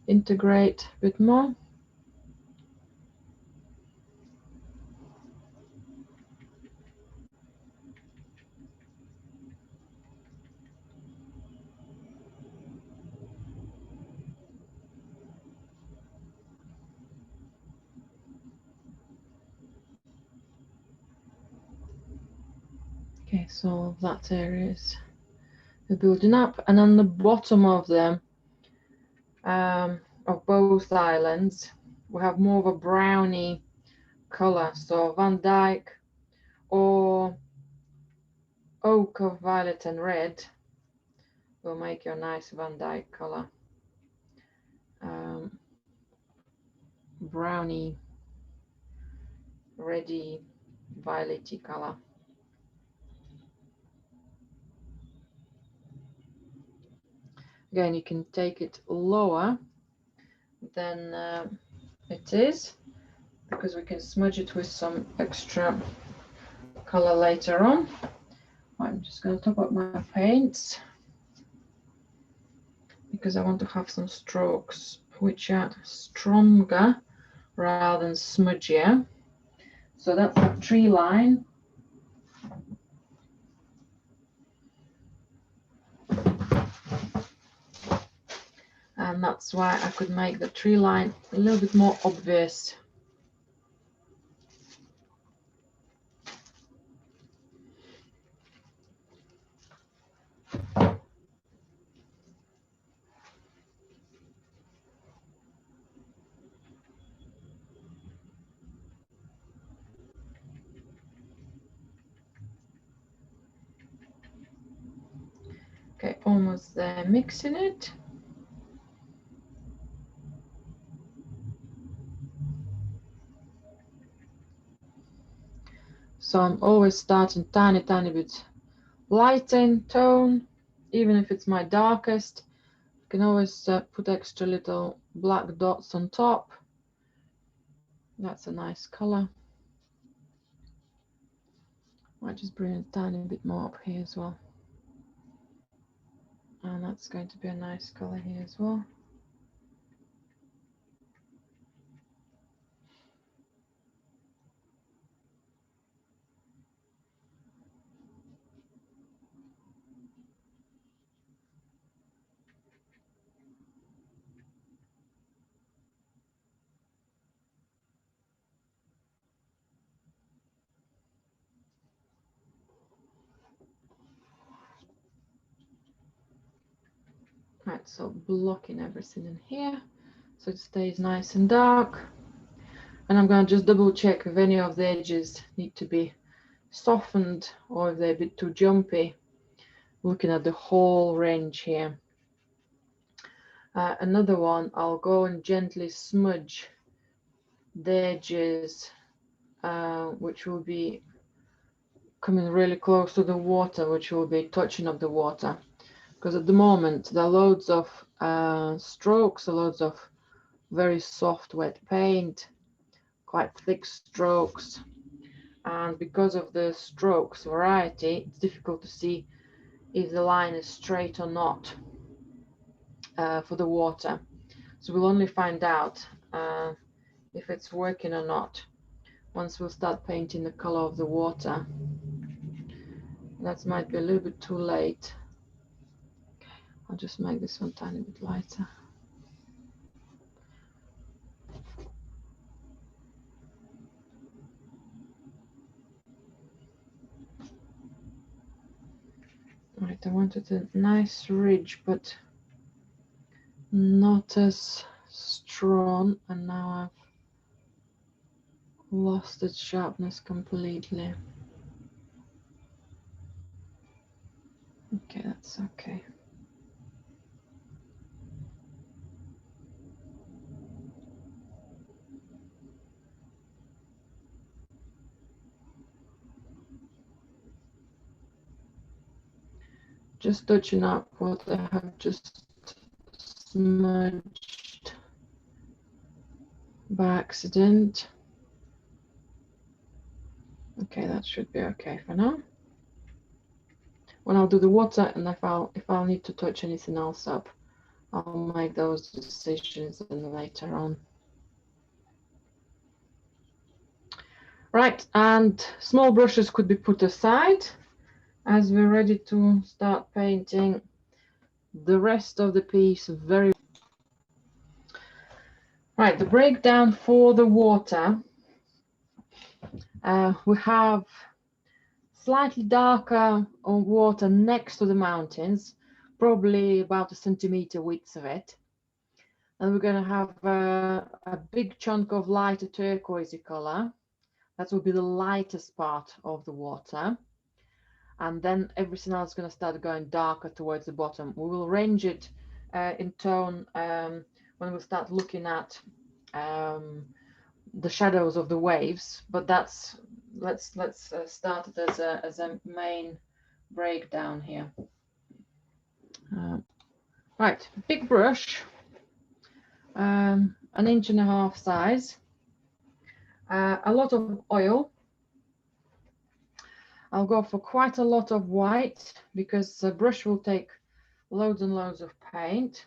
integrate a bit more. Okay, so that area is building up, and on the bottom of them, of both islands, we have more of a browny color. So Van Dyke or Oak of Violet and Red will make your nice Van Dyke color. Browny, reddy, violety color. Again, you can take it lower than it is, because we can smudge it with some extra color later on. I'm just going to top up my paints because I want to have some strokes which are stronger rather than smudgier. So that's a tree line. And that's why I could make the tree line a little bit more obvious. Okay, almost there, mixing it. So I'm always starting tiny bit lighter in tone, even if it's my darkest. You can always put extra little black dots on top. That's a nice color. Might just bring a tiny bit more up here as well. And that's going to be a nice color here as well. Right, so blocking everything in here so it stays nice and dark. And I'm going to just double check if any of the edges need to be softened or if they're a bit too jumpy, looking at the whole range here. Another one, I'll go and gently smudge the edges, which will be coming really close to the water, which will be touching up the water. Because at the moment, there are loads of strokes, loads of very soft, wet paint, quite thick strokes. And because of the strokes variety, it's difficult to see if the line is straight or not for the water. So we'll only find out if it's working or not once we'll start painting the color of the water. That might be a little bit too late. I'll just make this one tiny bit lighter. Right, I wanted a nice ridge, but not as strong, and now I've lost its sharpness completely. Okay, that's okay. Just touching up what I have just smudged by accident. Okay, that should be okay for now. When I'll do the water, and if I'll need to touch anything else up, I'll make those decisions later on. Right, and small brushes could be put aside as we're ready to start painting the rest of the piece. Right, the breakdown for the water. We have slightly darker water next to the mountains, probably about a centimeter width of it. And we're going to have a big chunk of lighter turquoisey color. That will be the lightest part of the water. And then everything else is going to start going darker towards the bottom. We will range it in tone when we start looking at the shadows of the waves, but that's let's start it as a main breakdown here. Right, big brush, 1.5 inch size, a lot of oil. I'll go for quite a lot of white because the brush will take loads and loads of paint.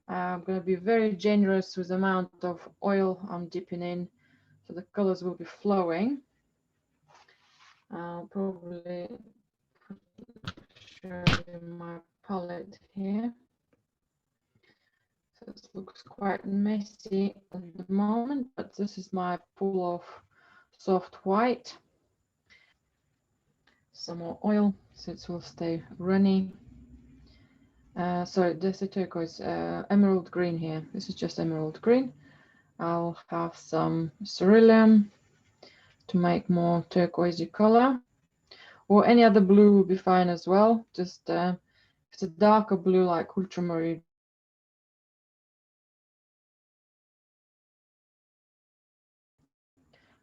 I'm going to be very generous with the amount of oil I'm dipping in, so the colors will be flowing. I'll probably show you my palette here. So it looks quite messy at the moment, but this is my pool of soft white. Some more oil so it will stay runny. Sorry, this is turquoise, emerald green here. This is just emerald green. I'll have some cerulean to make more turquoisey color, or any other blue will be fine as well. Just if it's a darker blue like ultramarine,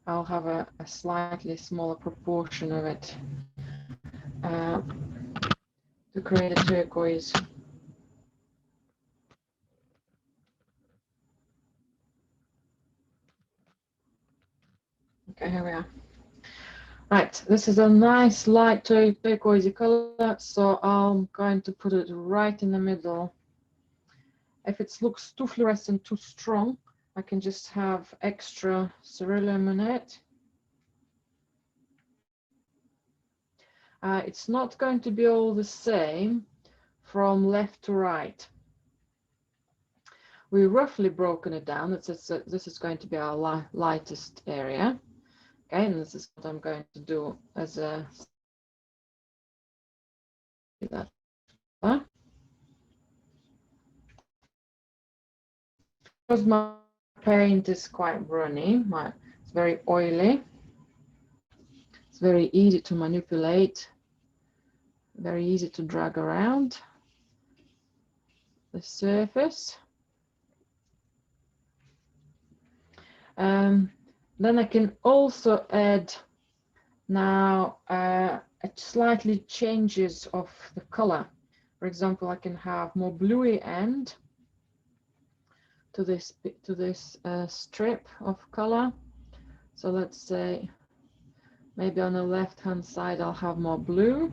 I'll have a slightly smaller proportion of it to create a turquoise. Okay, here we are. Right, this is a nice light turquoisey color, so I'm going to put it right in the middle. If it looks too fluorescent, too strong, I can just have extra cerulean in it. It's not going to be all the same from left to right. We've roughly broken it down. This is going to be our lightest area. Okay, and this is what I'm going to do as a that. because my paint is quite runny, it's very oily, it's very easy to manipulate, very easy to drag around the surface. Then I can also add now it slightly changes of the color. For example, I can have more bluey end to this strip of color. So let's say maybe on the left hand side I'll have more blue.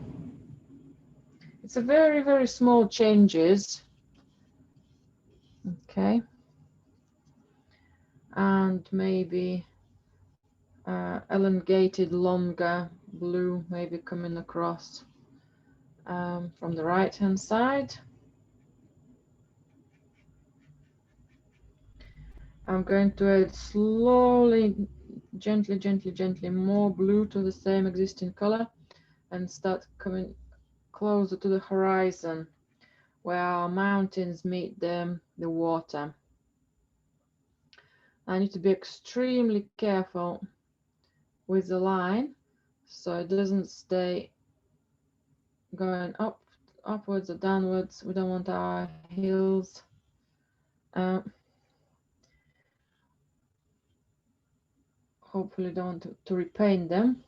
It's a very, very small changes. Okay. And maybe elongated, longer blue maybe coming across from the right hand side. I'm going to add slowly, gently, gently, gently more blue to the same existing color and start coming closer to the horizon where our mountains meet the water. I need to be extremely careful with the line so it doesn't stay going upwards or downwards. We don't want our hills hopefully don't want to repaint them.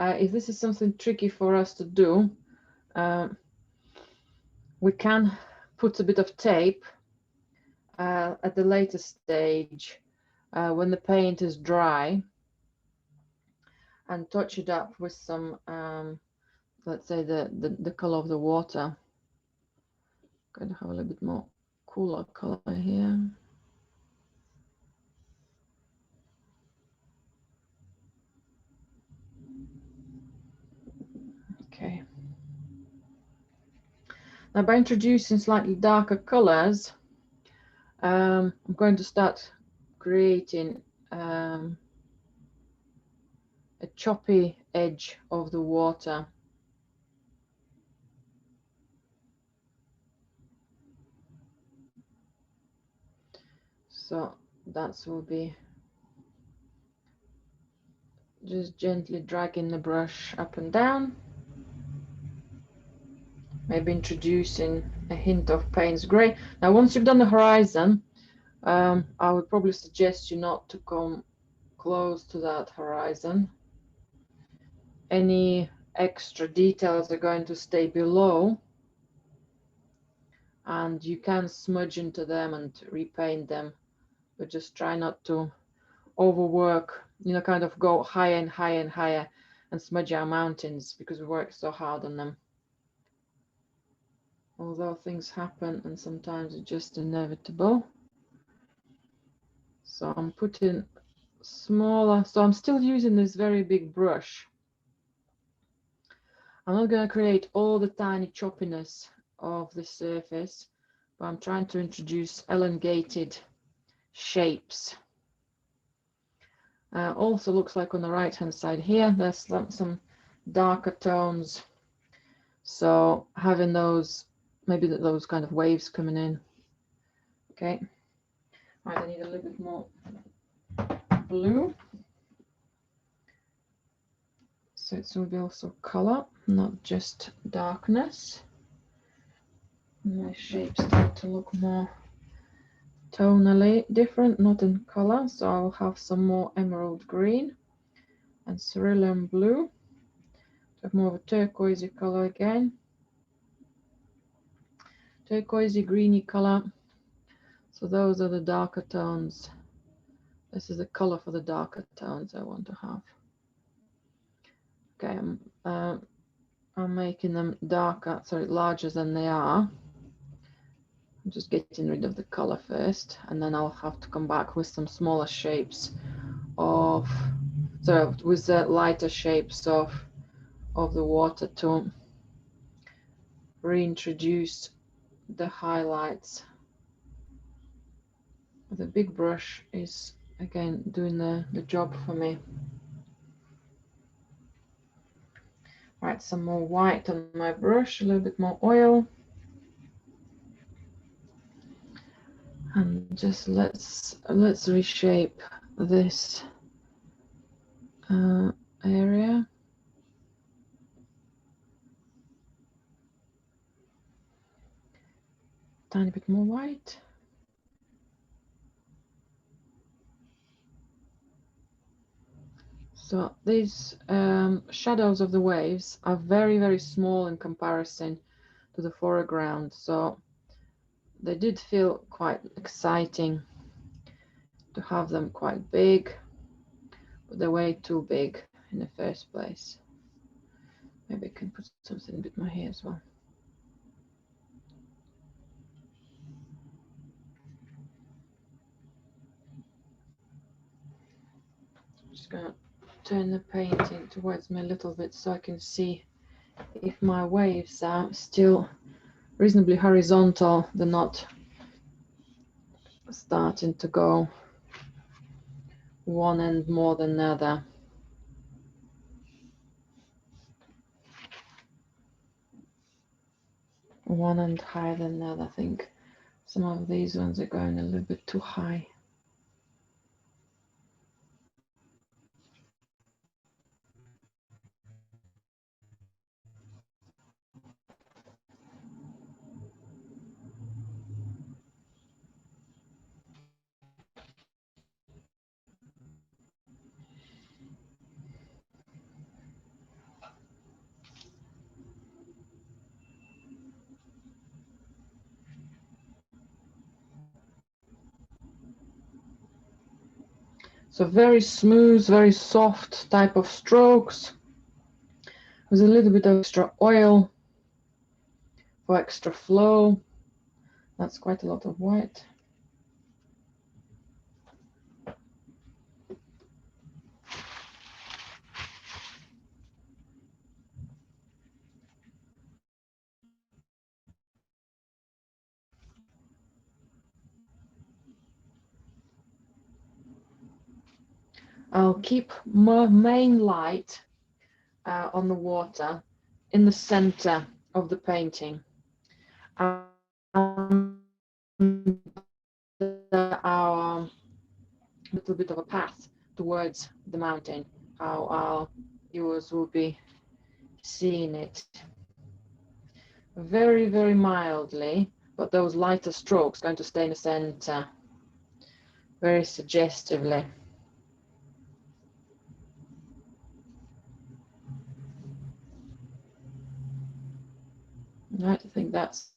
If this is something tricky for us to do, we can put a bit of tape at the later stage when the paint is dry and touch it up with some let's say the color of the water. Going to have a little bit more cooler color here. Okay. Now by introducing slightly darker colors, I'm going to start creating a choppy edge of the water. So that will be just gently dragging the brush up and down, maybe introducing a hint of Payne's grey. Now once you've done the horizon, I would probably suggest you not to come close to that horizon. Any extra details are going to stay below and you can smudge into them and repaint them, but just try not to overwork, you know, kind of go higher and higher and higher and smudge our mountains because we work so hard on them. Although things happen and sometimes it's just inevitable. So I'm putting smaller, so I'm still using this very big brush. I'm not going to create all the tiny choppiness of the surface, but I'm trying to introduce elongated shapes. Also looks like on the right hand side here there's some darker tones, so having those, maybe those kind of waves coming in. Okay, right, I need a little bit more blue so it will be also color, not just darkness. My shapes start to look more tonally different, not in color, so I'll have some more emerald green and cerulean blue, have more of a turquoisey color again, turquoisey greeny color. So those are the darker tones. This is the color for the darker tones I want to have. Okay, I'm making them darker, sorry, larger than they are. I'm just getting rid of the color first, and then I'll have to come back with some smaller shapes of, so with the lighter shapes of the water to reintroduce the highlights. The big brush is again doing the job for me. Right, some more white on my brush, a little bit more oil. And just let's reshape this area. Tiny bit more white. So these shadows of the waves are very, very small in comparison to the foreground. So they did feel quite exciting to have them quite big, but they're way too big in the first place. Maybe I can put something a bit more here as well. I'm just gonna turn the painting towards me a little bit so I can see if my waves are still reasonably horizontal. They're not starting to go one end more than the other. One end higher than the other. I think some of these ones are going a little bit too high. So very smooth, very soft type of strokes with a little bit of extra oil for extra flow. That's quite a lot of white. I'll keep my main light on the water in the center of the painting. Our little bit of a path towards the mountain, how our viewers will be seeing it. Very, very mildly, but those lighter strokes going to stay in the center very suggestively. Right, I think that's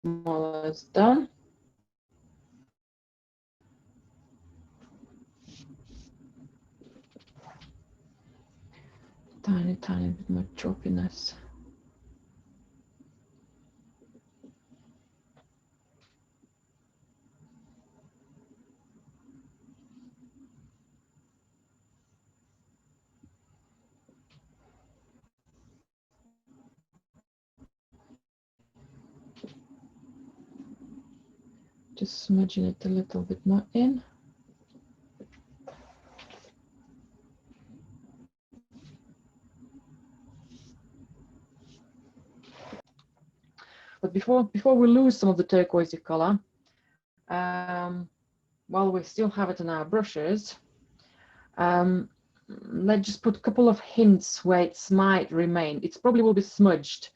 more or less done. Tiny bit more choppiness. Just smudging it a little bit more in. But before we lose some of the turquoisey color, while we still have it in our brushes, let's just put a couple of hints where it might remain. It probably will be smudged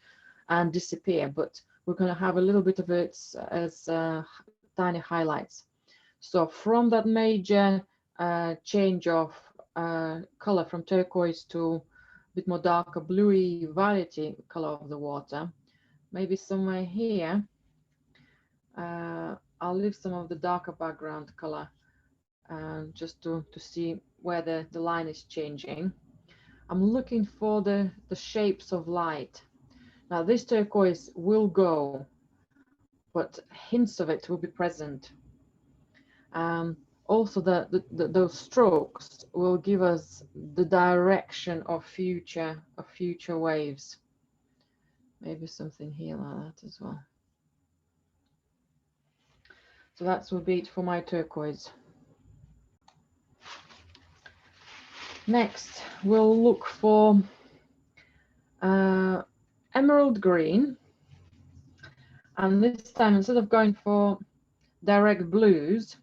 and disappear, but we're going to have a little bit of it as tiny highlights. So from that major change of color from turquoise to a bit more darker bluey violety color of the water, maybe somewhere here, I'll leave some of the darker background color just to see where the line is changing. I'm looking for the shapes of light. Now this turquoise will go, but hints of it will be present. Also, those strokes will give us the direction of future waves. Maybe something here like that as well. So that's will be it for my turquoise. Next, we'll look for emerald green, and this time instead of going for direct blues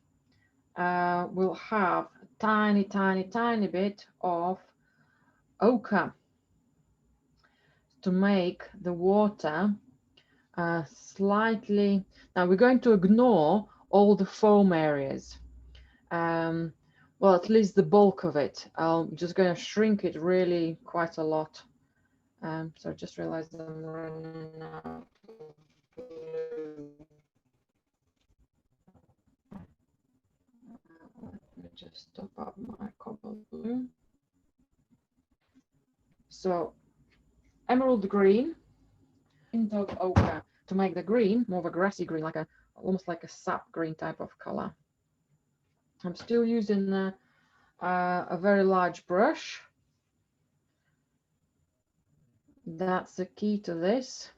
will have a tiny bit of ochre to make the water slightly. Now we're going to ignore all the foam areas. Well, at least the bulk of it. I'm just going to shrink it really quite a lot. So I just realized I'm running out of glue. Let me just top up my copper blue. So emerald green, hint of ochre to make the green more of a grassy green, like almost like a sap green type of color. I'm still using a very large brush. That's the key to this.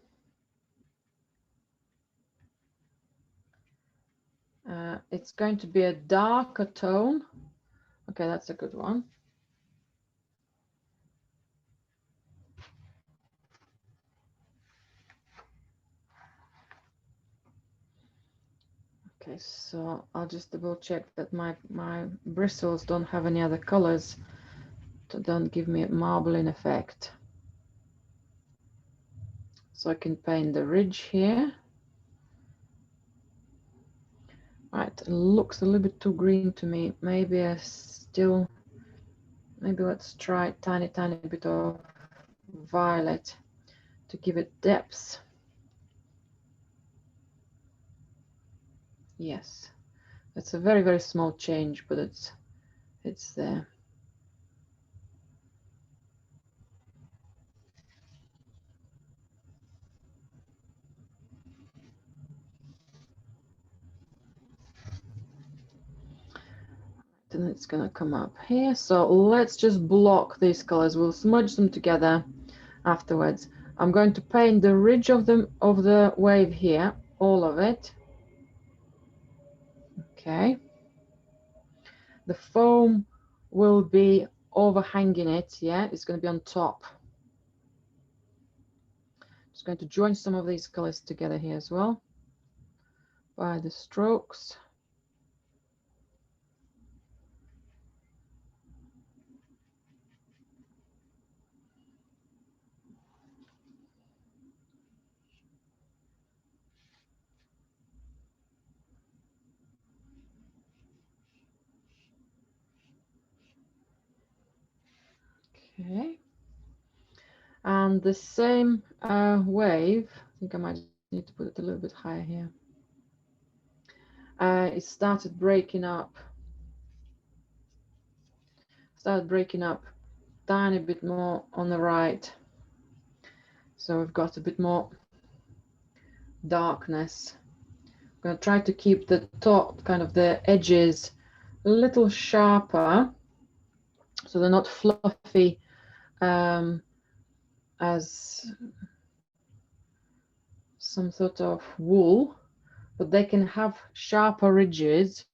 It's going to be a darker tone. Okay, that's a good one. Okay, so I'll just double check that my bristles don't have any other colors, so don't give me a marbling effect. So I can paint the ridge here. Right, it looks a little bit too green to me. Maybe maybe let's try tiny bit of violet to give it depth. Yes, it's a very small change, but it's there. Then it's going to come up here. So let's just block these colors. We'll smudge them together afterwards. I'm going to paint the ridge of the wave here, all of it. Okay. The foam will be overhanging it. Yeah, it's going to be on top. Just going to join some of these colors together here as well by the strokes. Okay. And the same wave, I think I might need to put it a little bit higher here. It started breaking up. Tiny bit more on the right. So we've got a bit more darkness. I'm going to try to keep the top, kind of the edges, a little sharper, so they're not fluffy as some sort of wool, but they can have sharper ridges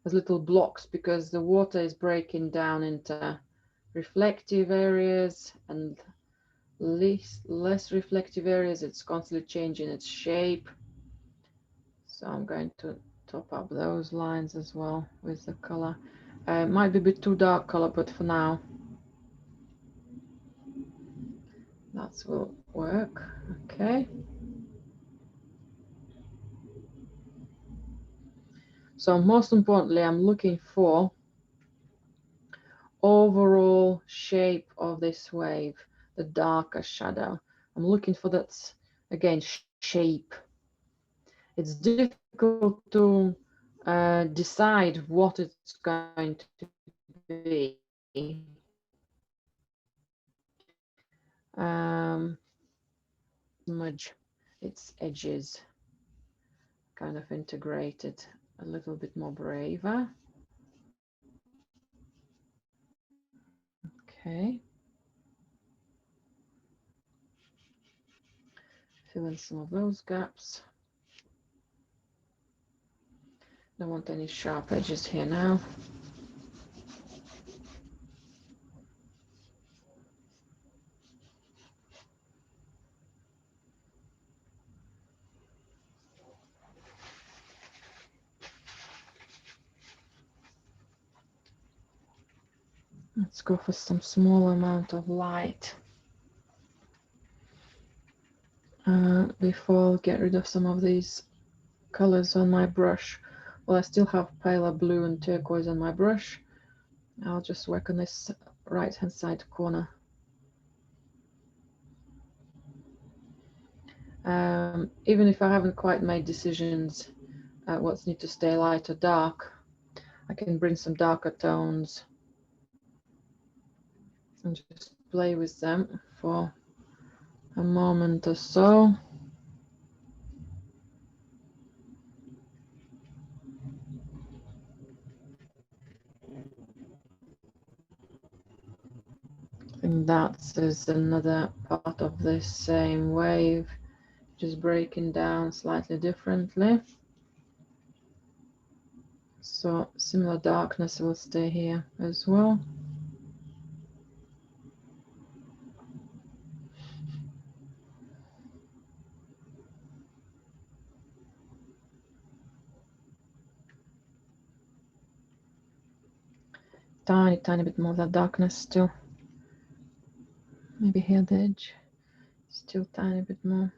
as little blocks because the water is breaking down into reflective areas and less reflective areas. It's constantly changing its shape. So I'm going to top up those lines as well with the color. It might be a bit too dark color, but for now that will work. Okay. So most importantly, I'm looking for overall shape of this wave, the darker shadow. I'm looking for that, again, shape. It's difficult to decide what it's going to be. Smudge its edges, kind of integrate it a little bit more braver. Okay. Fill in some of those gaps. Don't want any sharp edges here now. Let's go for some small amount of light before I'll get rid of some of these colors on my brush. Well, I still have paler blue and turquoise on my brush. I'll just work on this right hand side corner. Even if I haven't quite made decisions what need to stay light or dark, I can bring some darker tones and just play with them for a moment or so. I think that is another part of this same wave, just breaking down slightly differently. So similar darkness will stay here as well. Tiny bit more of that darkness still. Maybe here the edge, still tiny bit more.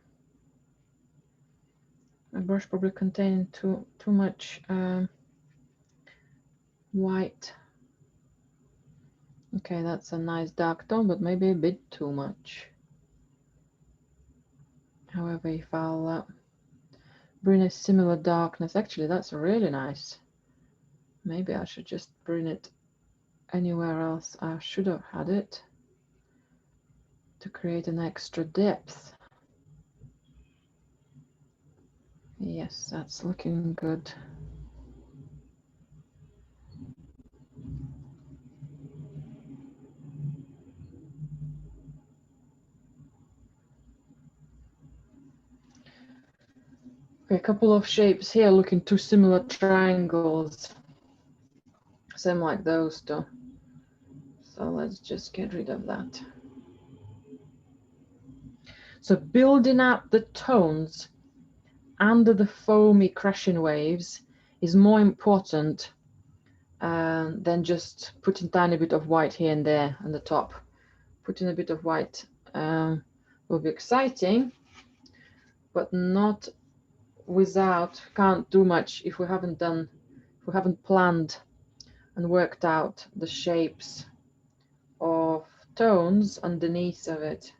My brush probably containing too much white. Okay, that's a nice dark tone, but maybe a bit too much. However, if I'll bring a similar darkness, actually that's really nice. Maybe I should just bring it anywhere else I should have had it to create an extra depth. Yes, that's looking good. Okay, a couple of shapes here looking too similar triangles. Same like those two. So let's just get rid of that. So building up the tones under the foamy crashing waves is more important than just putting a tiny bit of white here and there on the top. Putting a bit of white will be exciting, but not without, can't do much if we haven't planned and worked out the shapes of tones underneath of it.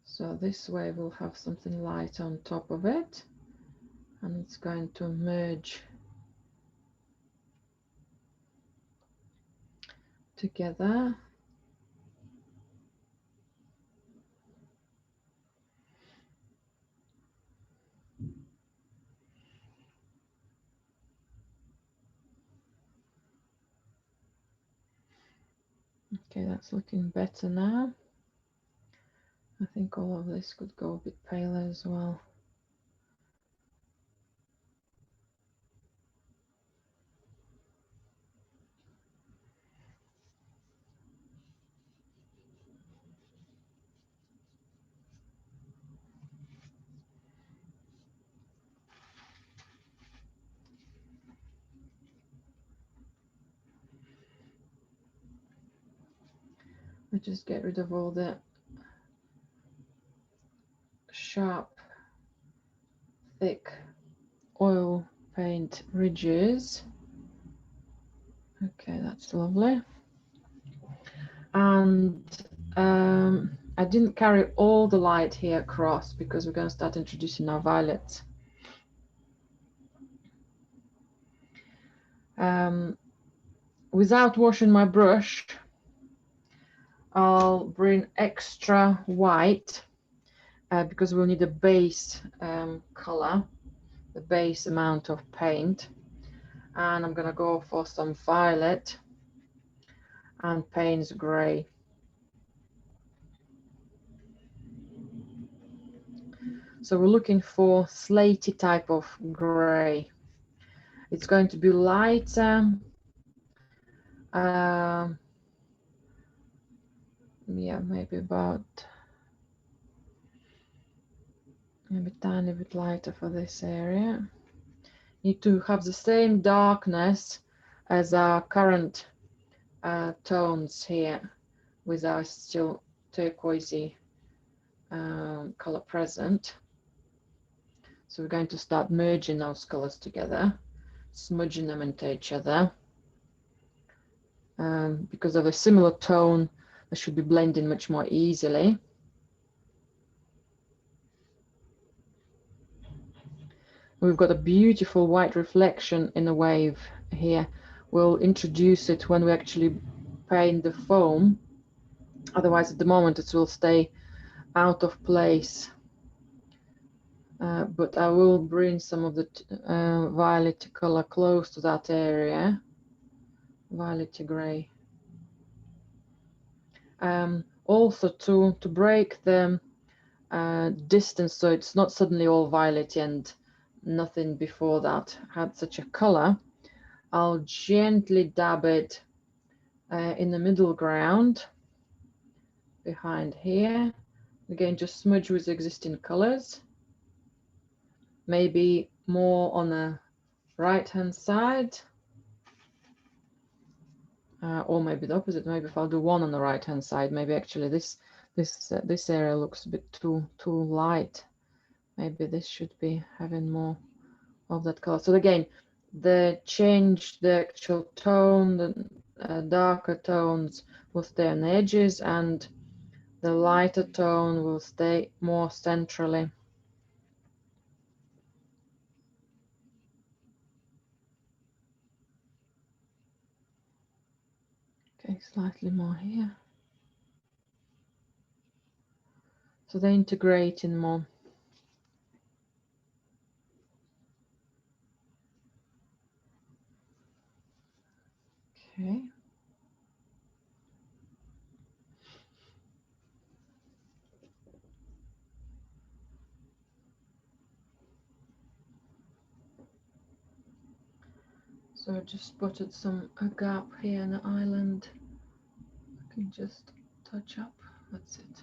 So this way we'll have something light on top of it, and it's going to merge together. Okay, that's looking better now. I think all of this could go a bit paler as well. I just get rid of all the sharp, thick oil paint ridges. Okay, that's lovely. And I didn't carry all the light here across because we're going to start introducing our violets. Without washing my brush, I'll bring extra white because we'll need a base color, the base amount of paint. And I'm going to go for some violet and Payne's gray. So we're looking for slaty type of gray. It's going to be lighter. Yeah, maybe about maybe a tiny bit lighter for this area. Need to have the same darkness as our current tones here, with our still turquoisey color present. So we're going to start merging those colors together, smudging them into each other. Because of a similar tone, they should be blending much more easily. We've got a beautiful white reflection in the wave here. We'll introduce it when we actually paint the foam. Otherwise, at the moment, it will stay out of place. But I will bring some of the violet color close to that area, violet gray. Also to break the distance, so it's not suddenly all violet and nothing before that had such a color, I'll gently dab it in the middle ground behind here. Again, just smudge with existing colors. Maybe more on the right hand side, or maybe the opposite. Maybe if I'll do one on the right hand side, maybe actually this area looks a bit too light. Maybe this should be having more of that color. So again, the actual tone, the darker tones will stay on the edges, and the lighter tone will stay more centrally. Okay, slightly more here. So they're integrating more. Okay. So I just spotted a gap here in the island. I can just touch up. That's it.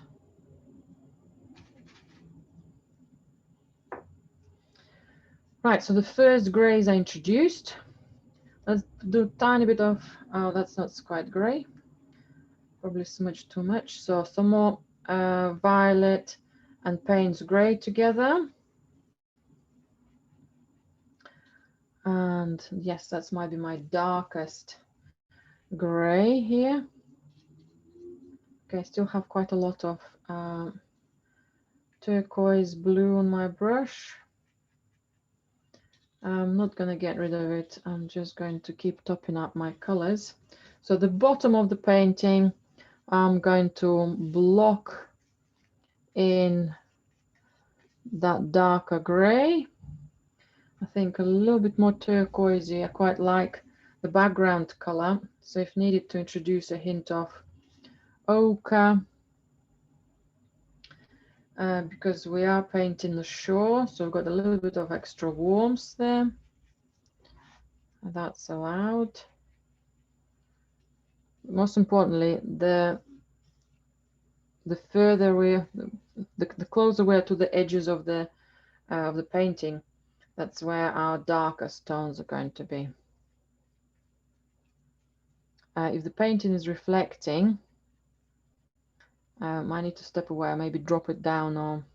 Right, so the first grays I introduced. Let's do a tiny bit of, oh, that's not quite gray. Probably smudged too much. So some more violet and Payne's gray together. And yes, that's might be my darkest gray here. Okay, I still have quite a lot of turquoise blue on my brush. I'm not going to get rid of it. I'm just going to keep topping up my colors. So the bottom of the painting, I'm going to block in that darker gray. I think a little bit more turquoisey. I quite like the background color. So if needed, to introduce a hint of ochre, because we are painting the shore, so we've got a little bit of extra warmth there. That's allowed. Most importantly, the further the closer we are to the edges of the painting, that's where our darkest tones are going to be. If the painting is reflecting, I need to step away, maybe drop it down, or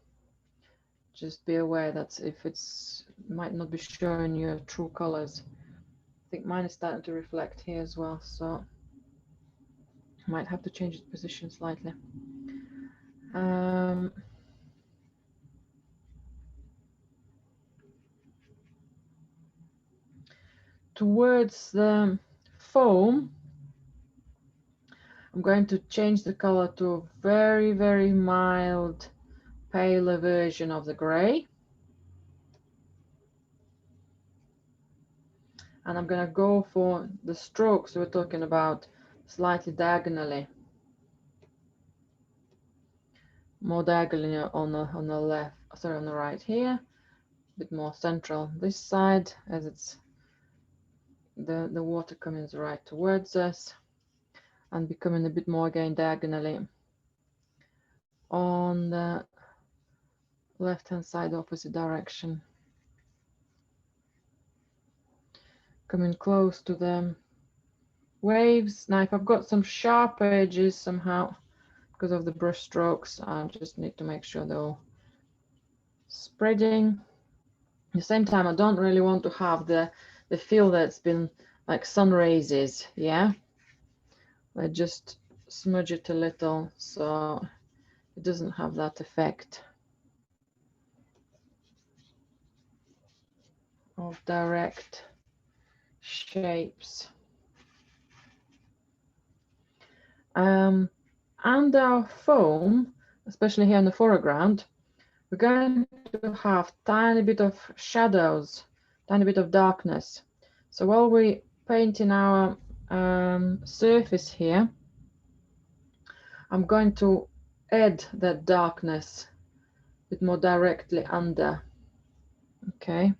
just be aware that if it's might not be showing your true colors. I think mine is starting to reflect here as well, so I might have to change its position slightly. Towards the foam, I'm going to change the color to a very, very mild, paler version of the gray. And I'm going to go for the strokes we're talking about slightly diagonally. More diagonally on the left, sorry, on the right here. A bit more central this side, as it's the water coming right towards us, and becoming a bit more again diagonally on the left hand side, opposite direction. Coming close to the waves. Now, if I've got some sharp edges somehow because of the brush strokes, I just need to make sure they're all spreading. At the same time, I don't really want to have the feel that's been like sun rays, yeah? I just smudge it a little so it doesn't have that effect of direct shapes. And our foam, especially here in the foreground, we're going to have tiny bit of shadows, tiny bit of darkness. So while we painting our surface here, I'm going to add that darkness a bit more directly under. Okay.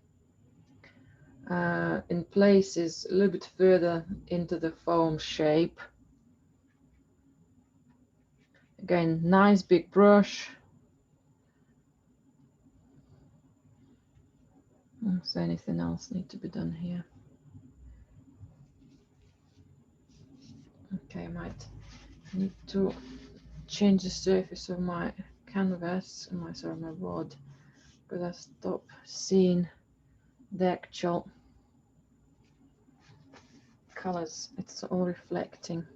In places a little bit further into the foam shape. Again, nice big brush. Is there anything else need to be done here? Okay, I might need to change the surface of my canvas, my board, because I stop seeing the actual colors. It's all reflecting.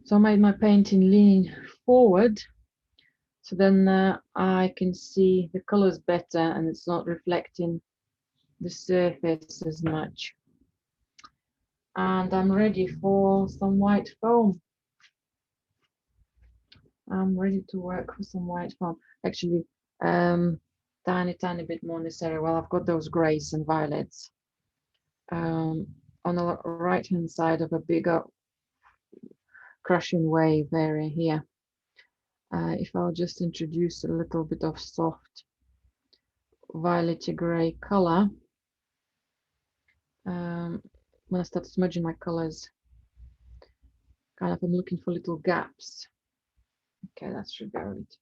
So I made my painting lean forward, so then I can see the colors better and it's not reflecting the surface as much. And I'm ready for some white foam. I'm ready to work with some white foam. Actually, tiny bit more necessary. Well, I've got those grays and violets on the right hand side of a bigger crushing wave area here. If I'll just introduce a little bit of soft violety gray color, when I start smudging my colors, kind of I'm looking for little gaps. Okay, that should be it.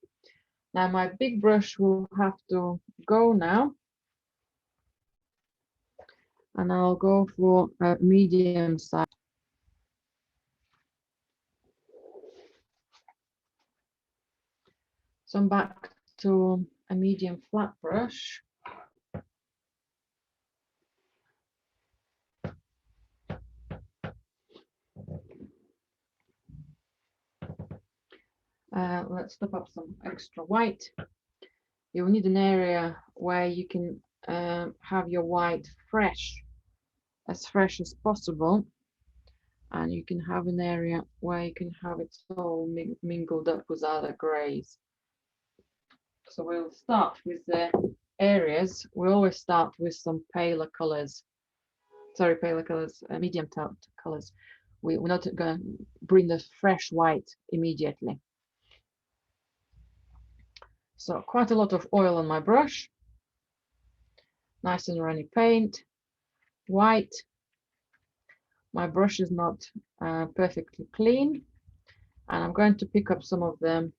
Now my big brush will have to go now, and I'll go for a medium size. So I'm back to a medium flat brush. Let's top up some extra white. You'll need an area where you can have your white fresh, as fresh as possible. And you can have an area where you can have it all mingled up with other grays. So we'll start with the areas. We always start with some paler colors. Sorry, paler colors, medium toned colors. We're not going to bring the fresh white immediately. So quite a lot of oil on my brush. Nice and runny paint. White. My brush is not perfectly clean. And I'm going to pick up some of the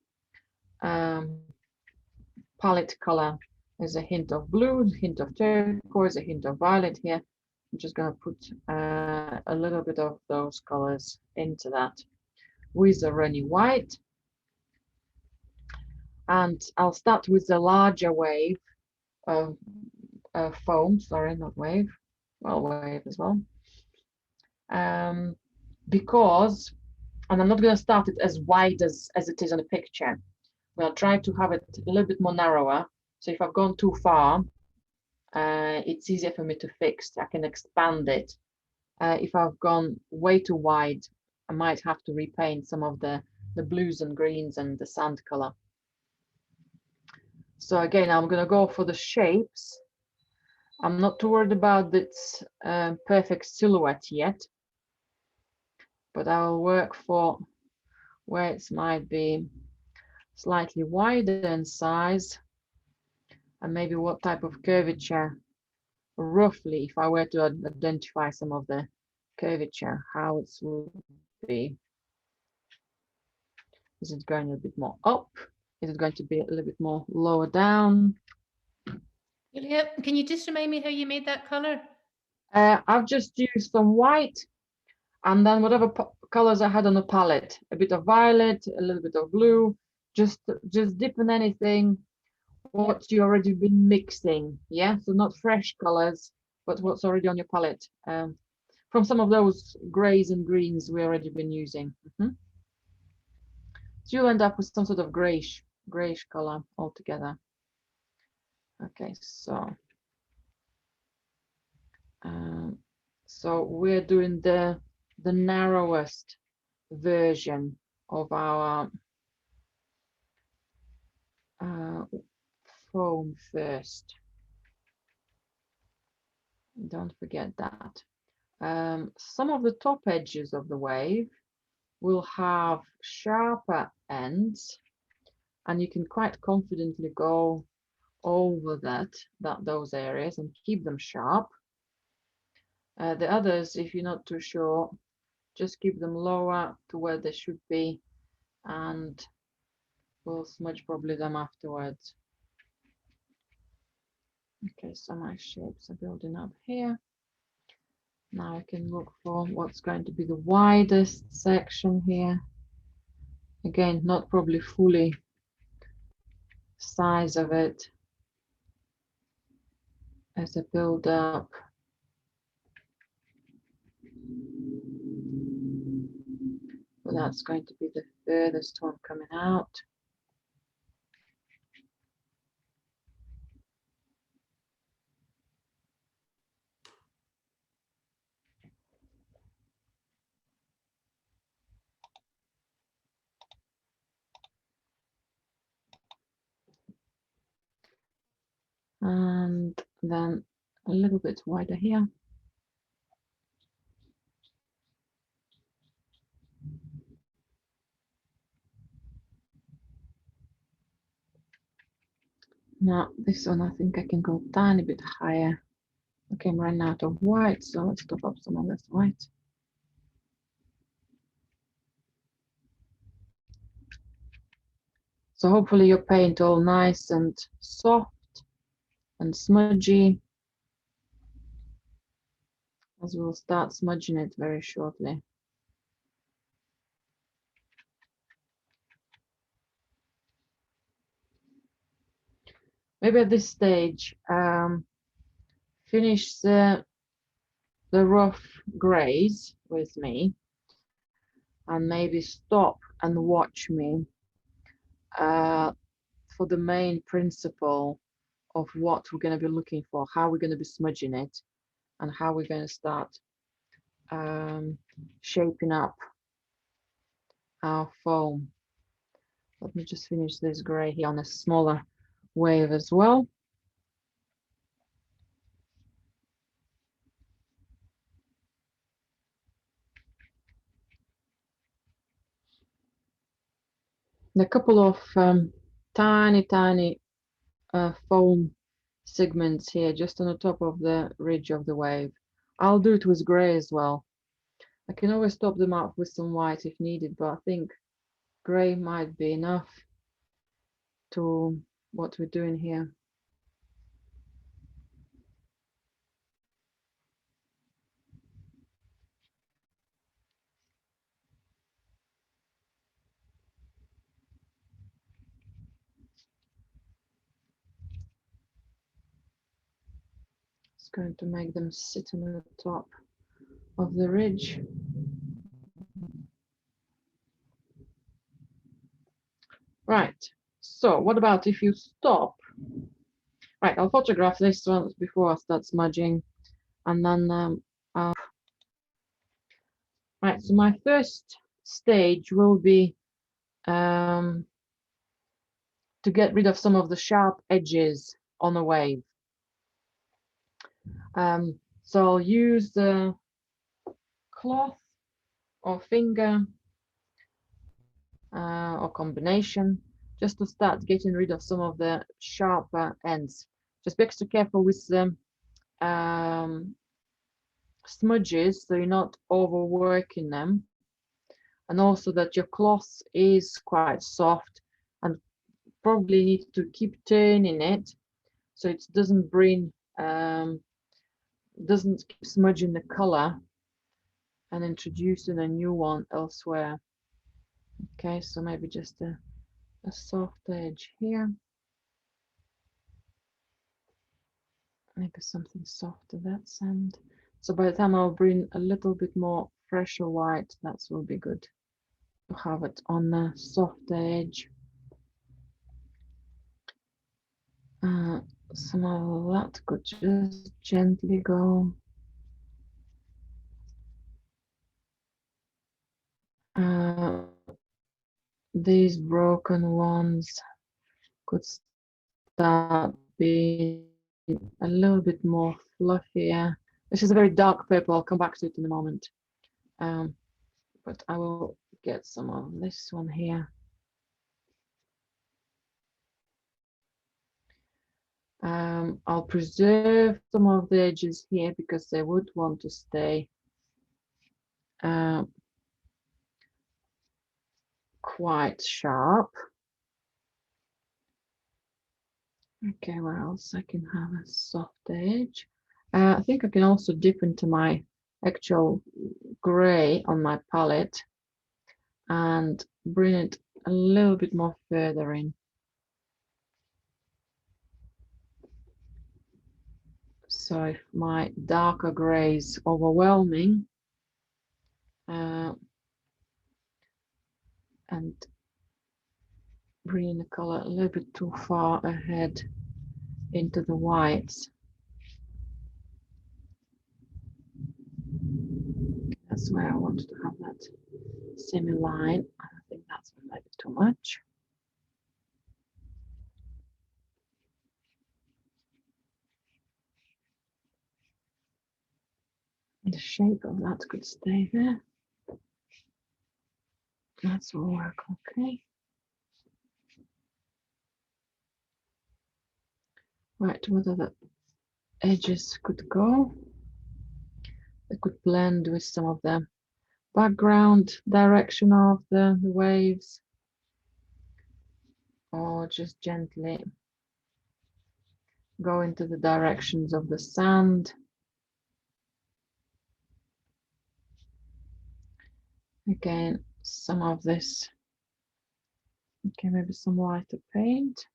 palette color. There's a hint of blue, a hint of turquoise, a hint of violet here. I'm just going to put a little bit of those colors into that with a runny white. And I'll start with the larger wave of foam, sorry, not wave, well, wave as well. Because, and I'm not going to start it as wide as it is on the picture. We'll try to have it a little bit more narrower. So if I've gone too far, it's easier for me to fix. I can expand it. If I've gone way too wide, I might have to repaint some of the blues and greens and the sand color. So again, I'm going to go for the shapes. I'm not too worried about its perfect silhouette yet, but I'll work for where it might be slightly wider in size, and maybe what type of curvature roughly, if I were to identify some of the curvature, how it would be. Is it going a bit more up? Is it going to be a little bit more lower down? Julia, can you just remind me how you made that color? I've just used some white and then whatever colors I had on the palette, a bit of violet, a little bit of blue, just dip in anything what you already been mixing. Yeah, so not fresh colors, but what's already on your palette. From some of those grays and greens we already been using. So you'll end up with some sort of grayish color altogether. Okay, so we're doing the narrowest version of our foam first. Don't forget that. Some of the top edges of the wave will have sharper ends, and you can quite confidently go over those areas and keep them sharp. The others, if you're not too sure, just keep them lower to where they should be, and we'll smudge probably them afterwards. Okay, so my shapes are building up here. Now I can look for what's going to be the widest section here. Again, not probably fully size of it as I build up. Well, that's going to be the furthest one coming out. And then a little bit wider here. Now this one, I think I can go a tiny bit higher. Okay, I'm running out of white, so let's top up some of this white. So hopefully your paint all nice and soft and smudgy, as we'll start smudging it very shortly. Maybe at this stage, finish the rough grays with me, and maybe stop and watch me for the main principle of what we're going to be looking for, how we're going to be smudging it, and how we're going to start shaping up our foam. Let me just finish this gray here on a smaller wave as well. A couple of tiny foam segments here just on the top of the ridge of the wave. I'll do it with gray as well. I can always top them up with some white if needed, but I think gray might be enough to what we're doing here. It's going to make them sit on the top of the ridge. Right, so what about if you stop? Right, I'll photograph this one before I start smudging, and then right, so my first stage will be to get rid of some of the sharp edges on the wave. So I'll use the cloth or finger or combination just to start getting rid of some of the sharper ends. Just be extra careful with the smudges, so you're not overworking them, and also that your cloth is quite soft, and probably need to keep turning it so it doesn't bring doesn't keep smudging the color and introducing a new one elsewhere. Okay, so maybe just a soft edge here, maybe something soft to that sand. So by the time I'll bring a little bit more fresher white, that will be good to have it on the soft edge. Some of that could just gently go. These broken ones could start being a little bit more fluffier. This is a very dark purple. I'll come back to it in a moment. But I will get some of this one here. I'll preserve some of the edges here because they would want to stay quite sharp. Okay, where else I can have a soft edge? I think I can also dip into my actual gray on my palette and bring it a little bit more further in. So if my darker gray is overwhelming, and bringing the color a little bit too far ahead into the whites. That's where I wanted to have that semi-line. I think that's maybe too much. The shape of that could stay there. That will work okay. Right, whether the edges could go. They could blend with some of the background direction of the waves, or just gently go into the directions of the sand. Again, some of this. Okay, maybe some lighter paint.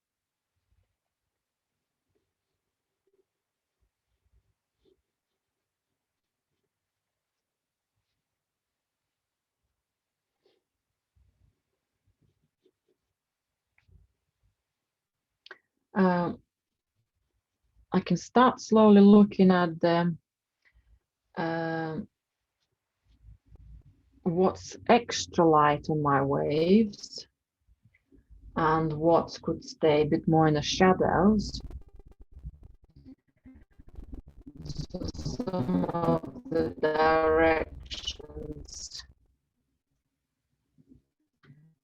I can start slowly looking at the what's extra light on my waves and what could stay a bit more in the shadows. So some of the directions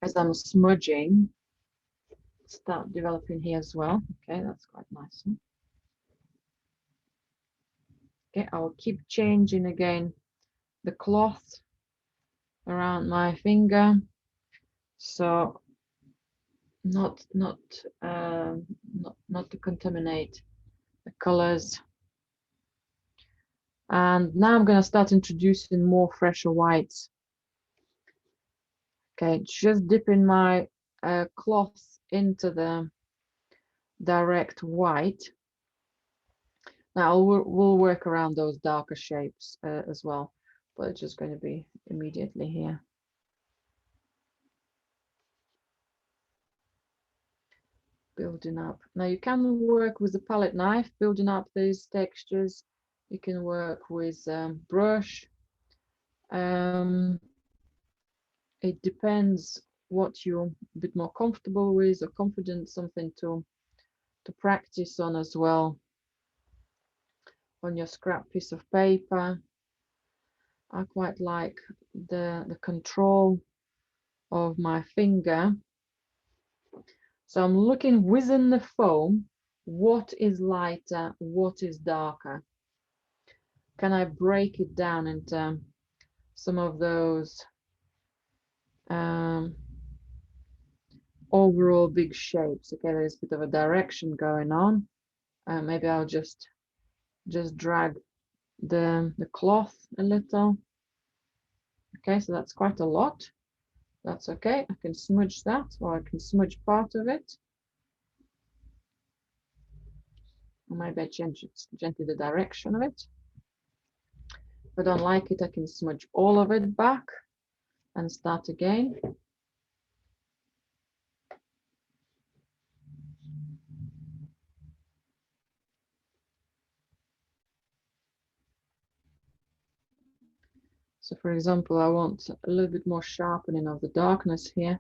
as I'm smudging start developing here as well. Okay, that's quite nice. Okay, I will keep changing again the cloth around my finger, so not to contaminate the colors. And now I'm going to start introducing more fresher whites. Okay, just dipping my cloth into the direct white. Now we'll work around those darker shapes as well, but it's just going to be immediately here. Building up. Now you can work with the palette knife, building up these textures. You can work with brush. It depends what you're a bit more comfortable with or confident, something to practice on as well. On your scrap piece of paper. I quite like the control of my finger. So I'm looking within the foam, what is lighter, what is darker. can I break it down into some of those overall big shapes? Okay, there's a bit of a direction going on. Maybe I'll just drag the cloth a little. Okay, so that's quite a lot. That's okay. I can smudge that, or I can smudge part of it. Or maybe I change gently the direction of it. If I don't like it, I can smudge all of it back and start again. So for example, I want a little bit more sharpening of the darkness here.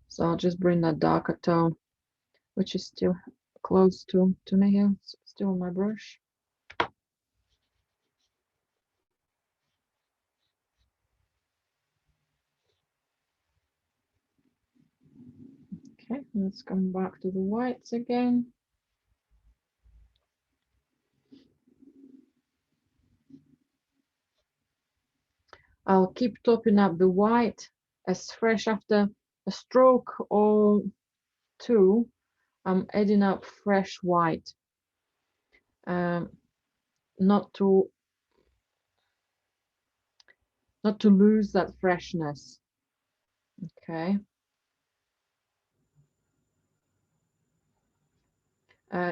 So I'll just bring that darker tone, which is still close to me here, still on my brush. Okay, let's come back to the whites again. I'll keep topping up the white as fresh after a stroke or two. I'm adding up fresh white, not to lose that freshness. Okay.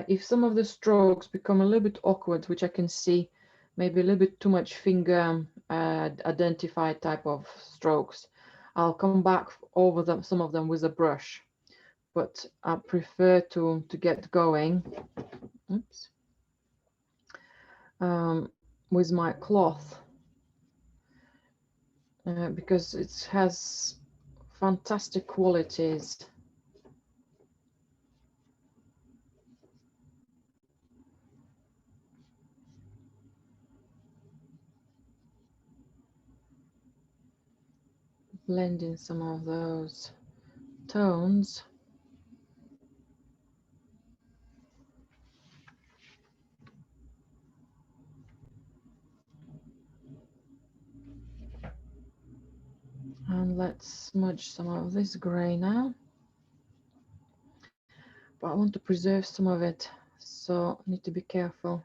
If some of the strokes become a little bit awkward, which I can see, maybe a little bit too much finger identified type of strokes, I'll come back over them, some of them with a brush, but I prefer to get going. Oops. With my cloth, because it has fantastic qualities. Blending some of those tones. And let's smudge some of this gray now. But I want to preserve some of it, so I need to be careful.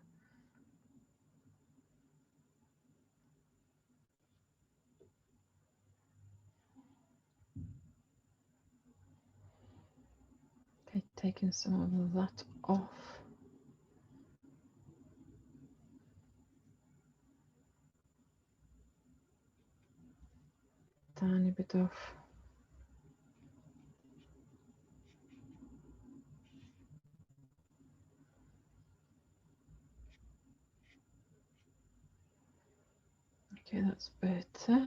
Okay, taking some of that off. Tiny bit off. Okay, that's better.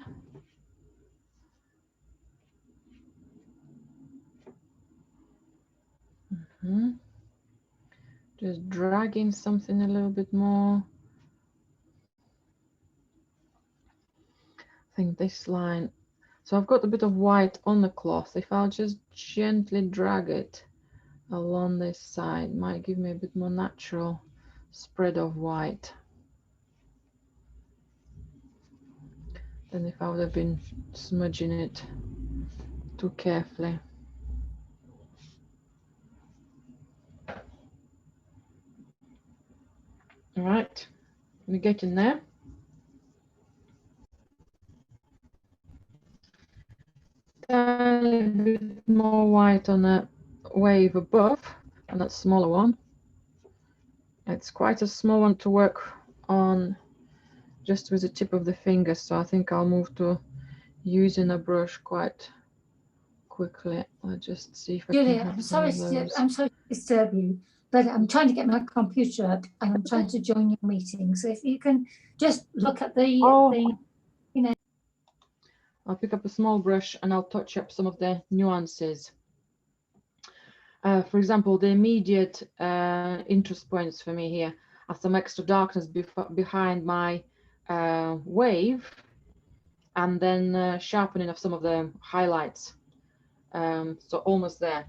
Just dragging something a little bit more. I think this line. So I've got a bit of white on the cloth. If I'll just gently drag it along this side, might give me a bit more natural spread of white than if I would have been smudging it too carefully. All right, we're getting there. A bit more white on the wave above, and that smaller one. It's quite a small one to work on just with the tip of the finger, so I think I'll move to using a brush quite quickly. I'll just see if I can Julia, have I'm some sorry, of those. I'm sorry to disturb you, but I'm trying to get my computer up and I'm trying to join your meeting. So if you can just look at the, you know. I'll pick up a small brush and I'll touch up some of the nuances. For example, the immediate interest points for me here are some extra darkness behind my wave, and then sharpening of some of the highlights. So almost there.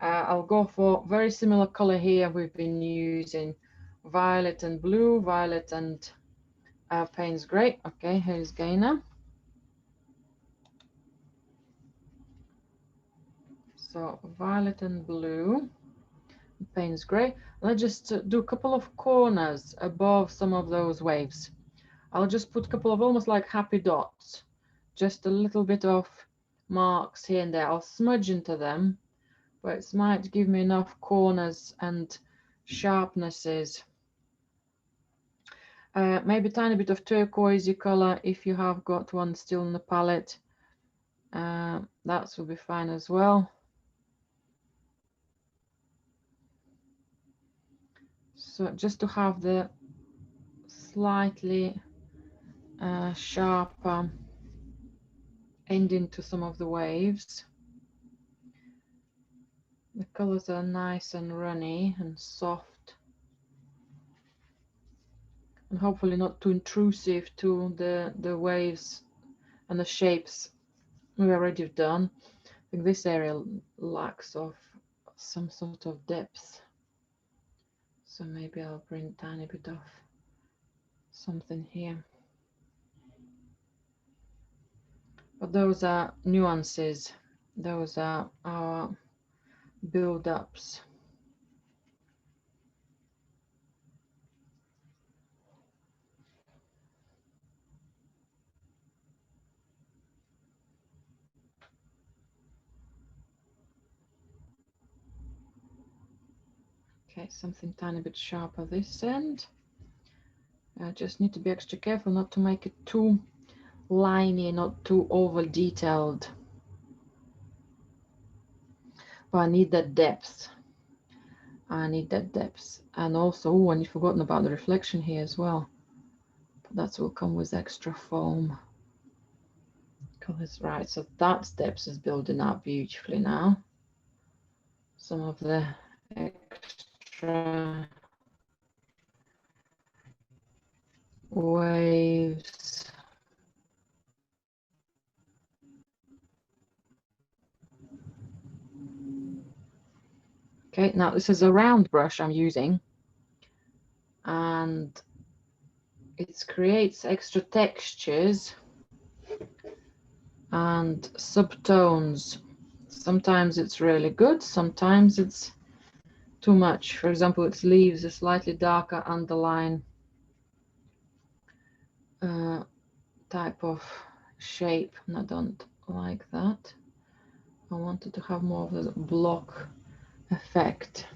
I'll go for very similar color here. We've been using violet and blue, violet and Payne's Grey. Okay, here's Gainer. So violet and blue, Payne's Grey. Let's just do a couple of corners above some of those waves. I'll just put a couple of almost like happy dots, just a little bit of marks here and there. I'll smudge into them, but it might give me enough corners and sharpnesses. Maybe a tiny bit of turquoisey color if you have got one still in the palette. That will be fine as well. So just to have the slightly sharper ending to some of the waves. The colors are nice and runny and soft, and hopefully not too intrusive to the waves and the shapes we already done. I think this area lacks of some sort of depth, so maybe I'll bring a tiny bit of something here. But those are nuances, those are our build-ups. Okay, something tiny bit sharper this end. I just need to be extra careful not to make it too liney, not too over detailed. But I need that depth. I need that depth. And also, oh, and you've forgotten about the reflection here as well. That will come with extra foam. Colors, right, so that depth is building up beautifully now. Some of the extra waves. Okay, now this is a round brush I'm using, and it creates extra textures and subtones. Sometimes it's really good, sometimes it's too much. For example, it leaves a slightly darker underline type of shape, and I don't like that. I wanted to have more of a block effect.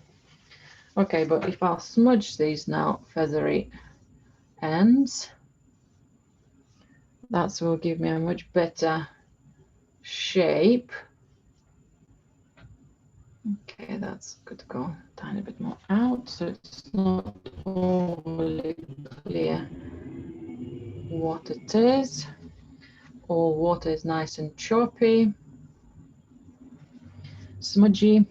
Okay, but if I'll smudge these now feathery ends, that will give me a much better shape. Okay, that's good to go a tiny bit more out, so it's not overly clear what it is. All water is nice and choppy, smudgy.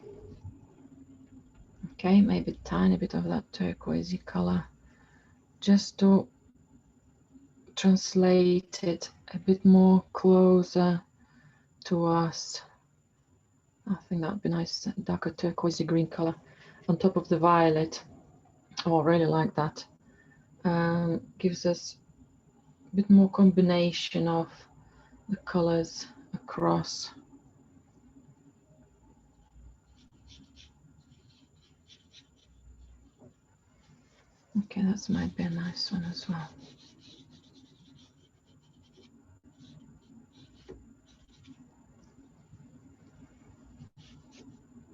Okay, maybe a tiny bit of that turquoisey color, just to translate it a bit more closer to us. I think that'd be nice, darker turquoisey green color on top of the violet. Oh, I really like that. Gives us a bit more combination of the colors across. Okay, that might be a nice one as well.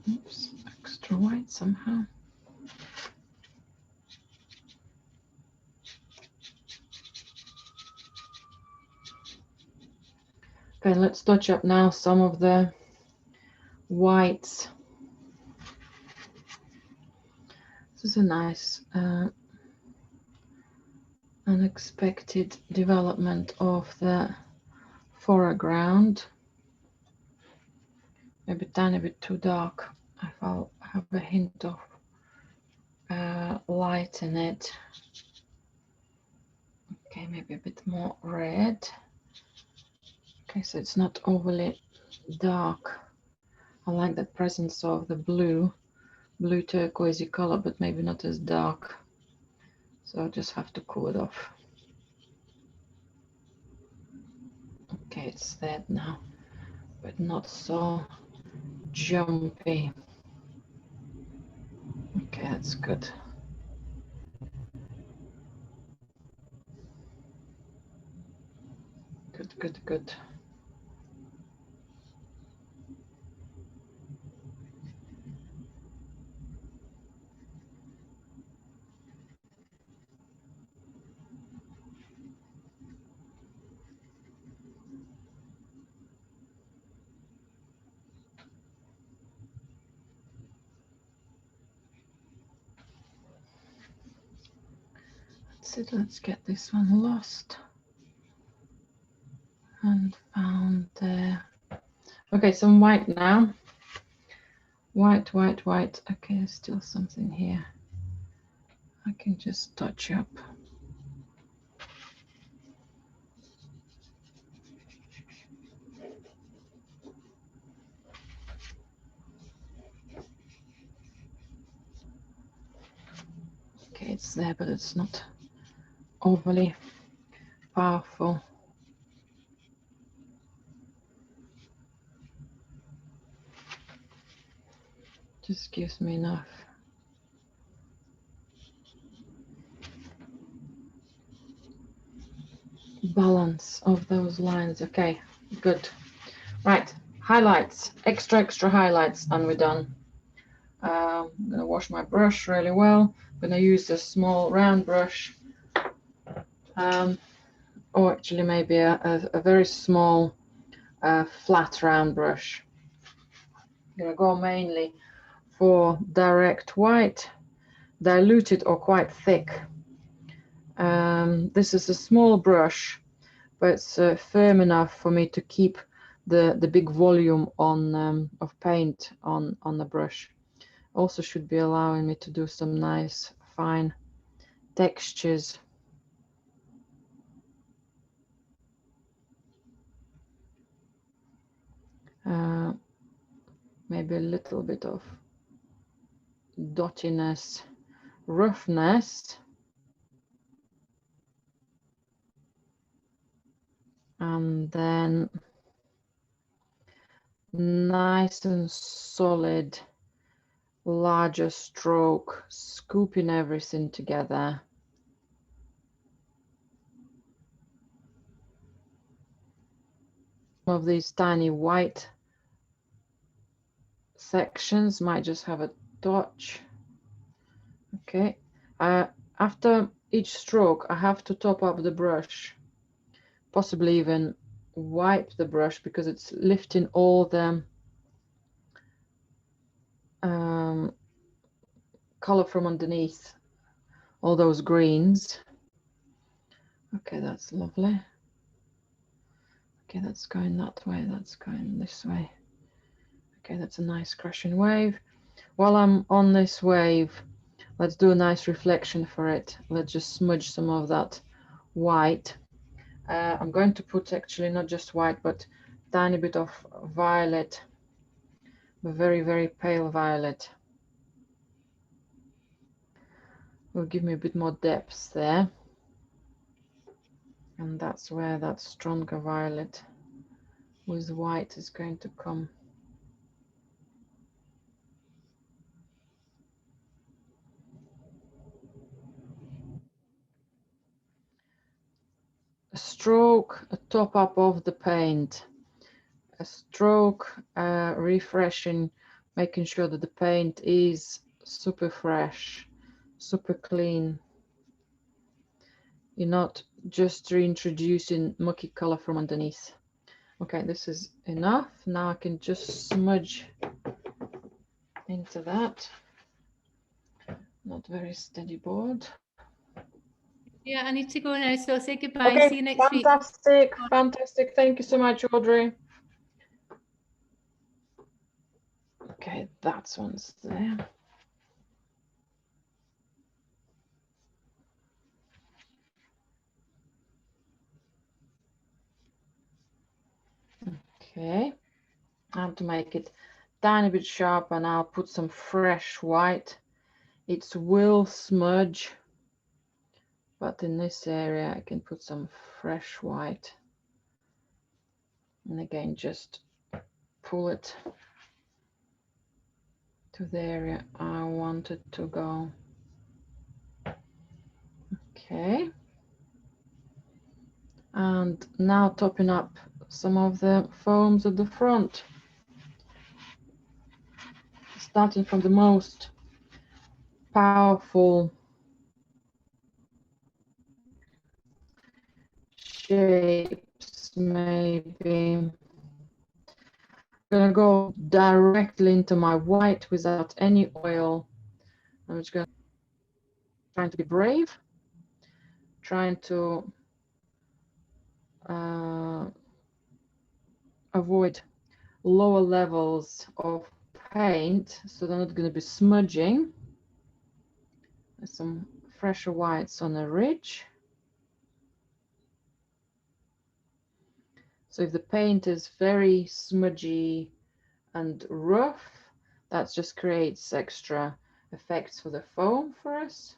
Oops, extra white somehow. Okay, let's touch up now some of the whites. This is a nice unexpected development of the foreground. Maybe a tiny bit too dark. If I'll have a hint of light in it. Okay, maybe a bit more red. Okay, so it's not overly dark. I like that presence of the blue turquoisey color, but maybe not as dark. So I'll just have to cool it off. Okay, it's there now, but not so jumpy. Okay, that's good. Good, good, good. That's it. Let's get this one lost and found there. Okay, some white now. White, white, white. Okay, there's still something here. I can just touch up. Okay, it's there, but it's not overly powerful. Just gives me enough. Balance of those lines. Okay, good. Right, highlights, extra highlights, and we're done. I'm going to wash my brush really well. I'm going to use a small round brush, or actually maybe a very small flat round brush. I'm going to go mainly for direct white, diluted or quite thick. This is a small brush, but it's firm enough for me to keep the big volume on of paint on the brush. Also should be allowing me to do some nice fine textures. Maybe a little bit of dottiness, roughness, and then nice and solid, larger stroke, scooping everything together. Some of these tiny white sections might just have a touch. Okay, after each stroke I have to top up the brush, possibly even wipe the brush, because it's lifting all the color from underneath, all those greens. Okay, that's lovely. Okay, that's going that way, that's going this way. Okay, that's a nice crashing wave. While I'm on this wave, let's do a nice reflection for it. Let's just smudge some of that white. I'm going to put actually not just white, but tiny bit of violet, very, very pale violet. Will give me a bit more depth there. And that's where that stronger violet with white is going to come. A stroke, a top up of the paint, a stroke, refreshing, making sure that the paint is super fresh, super clean. You're not just reintroducing mucky color from underneath. Okay, this is enough. Now I can just smudge into that. Not very steady board. Yeah, I need to go now, so I'll say goodbye. Okay, see you next week. Fantastic, fantastic. Thank you so much, Audrey. Okay, that one's there. Okay, I have to make it tiny bit sharp, and I'll put some fresh white. It will smudge, but in this area I can put some fresh white. And again, just pull it to the area I want it to go. Okay. And now topping up some of the foams at the front. Starting from the most powerful shapes, maybe. I'm gonna go directly into my white without any oil. I'm just gonna trying to be brave, trying to avoid lower levels of paint so they're not going to be smudging. There's some fresher whites on the ridge. So if the paint is very smudgy and rough, that just creates extra effects for the foam for us.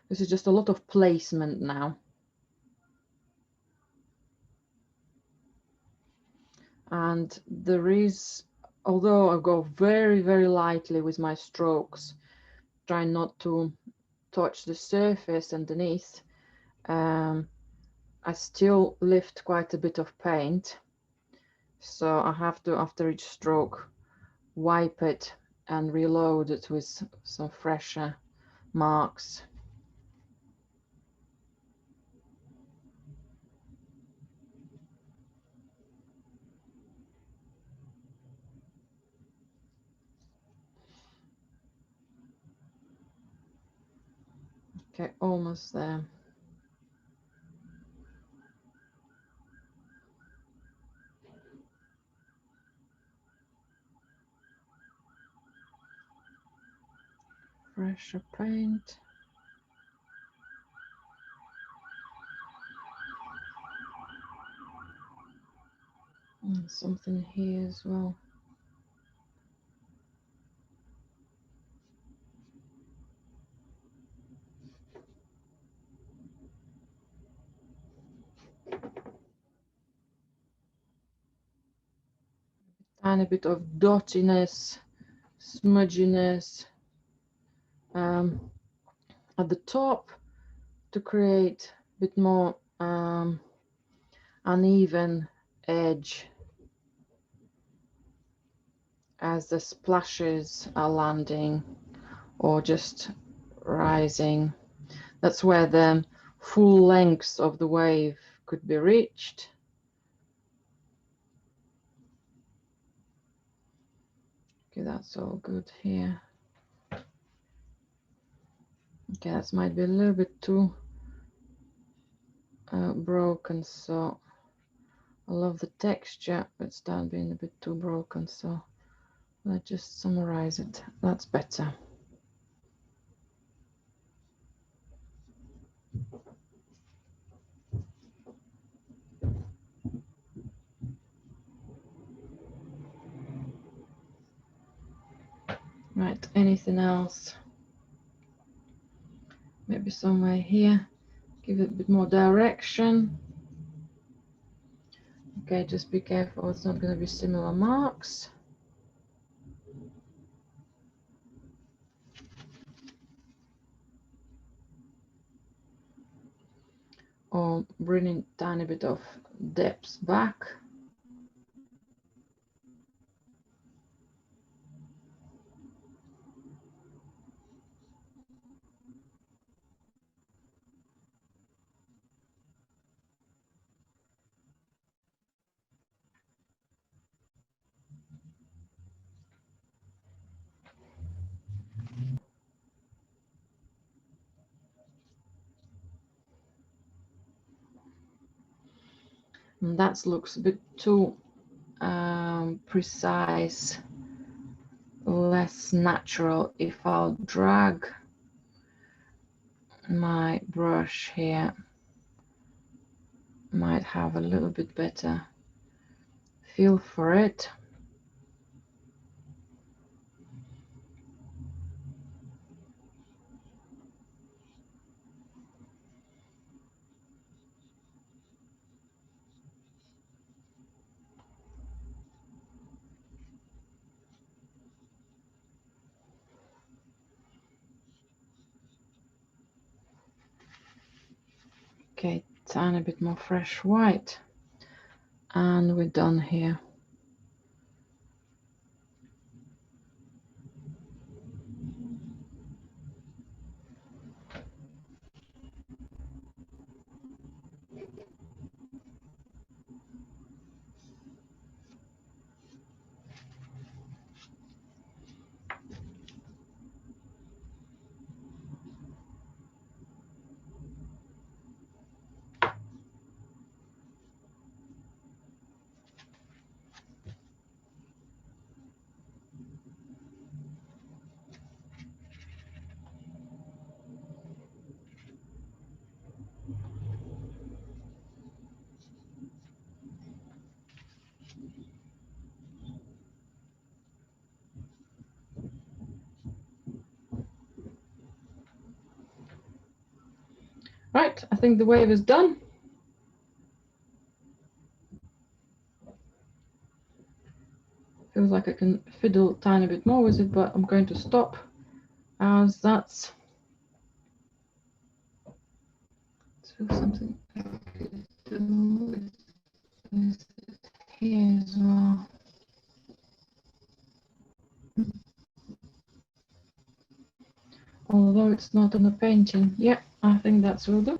This is just a lot of placement now. And there is, although I go very, very lightly with my strokes, trying not to touch the surface underneath, I still lift quite a bit of paint. So I have to, after each stroke, wipe it and reload it with some fresher marks. Okay, almost there. Fresher paint. And something here as well. Tiny bit of dottiness, smudginess at the top to create a bit more uneven edge as the splashes are landing or just rising. That's where the full length of the wave could be reached. Okay, that's all good here. Okay, that might be a little bit too broken, so I love the texture, but it's starting being a bit too broken, so let's just summarize it. That's better. Right, anything else? Maybe somewhere here. Give it a bit more direction. Okay, just be careful, it's not going to be similar marks. Or bringing tiny bit of depth back. And that looks a bit too precise, less natural. If I'll drag my brush here, might have a little bit better feel for it. Okay, tiny bit more fresh white. And we're done here. Right, I think the wave is done. Feels like I can fiddle a tiny bit more with it, but I'm going to stop as that's something I could do with here as well. Although it's not on the painting. Yeah, I think that's will do.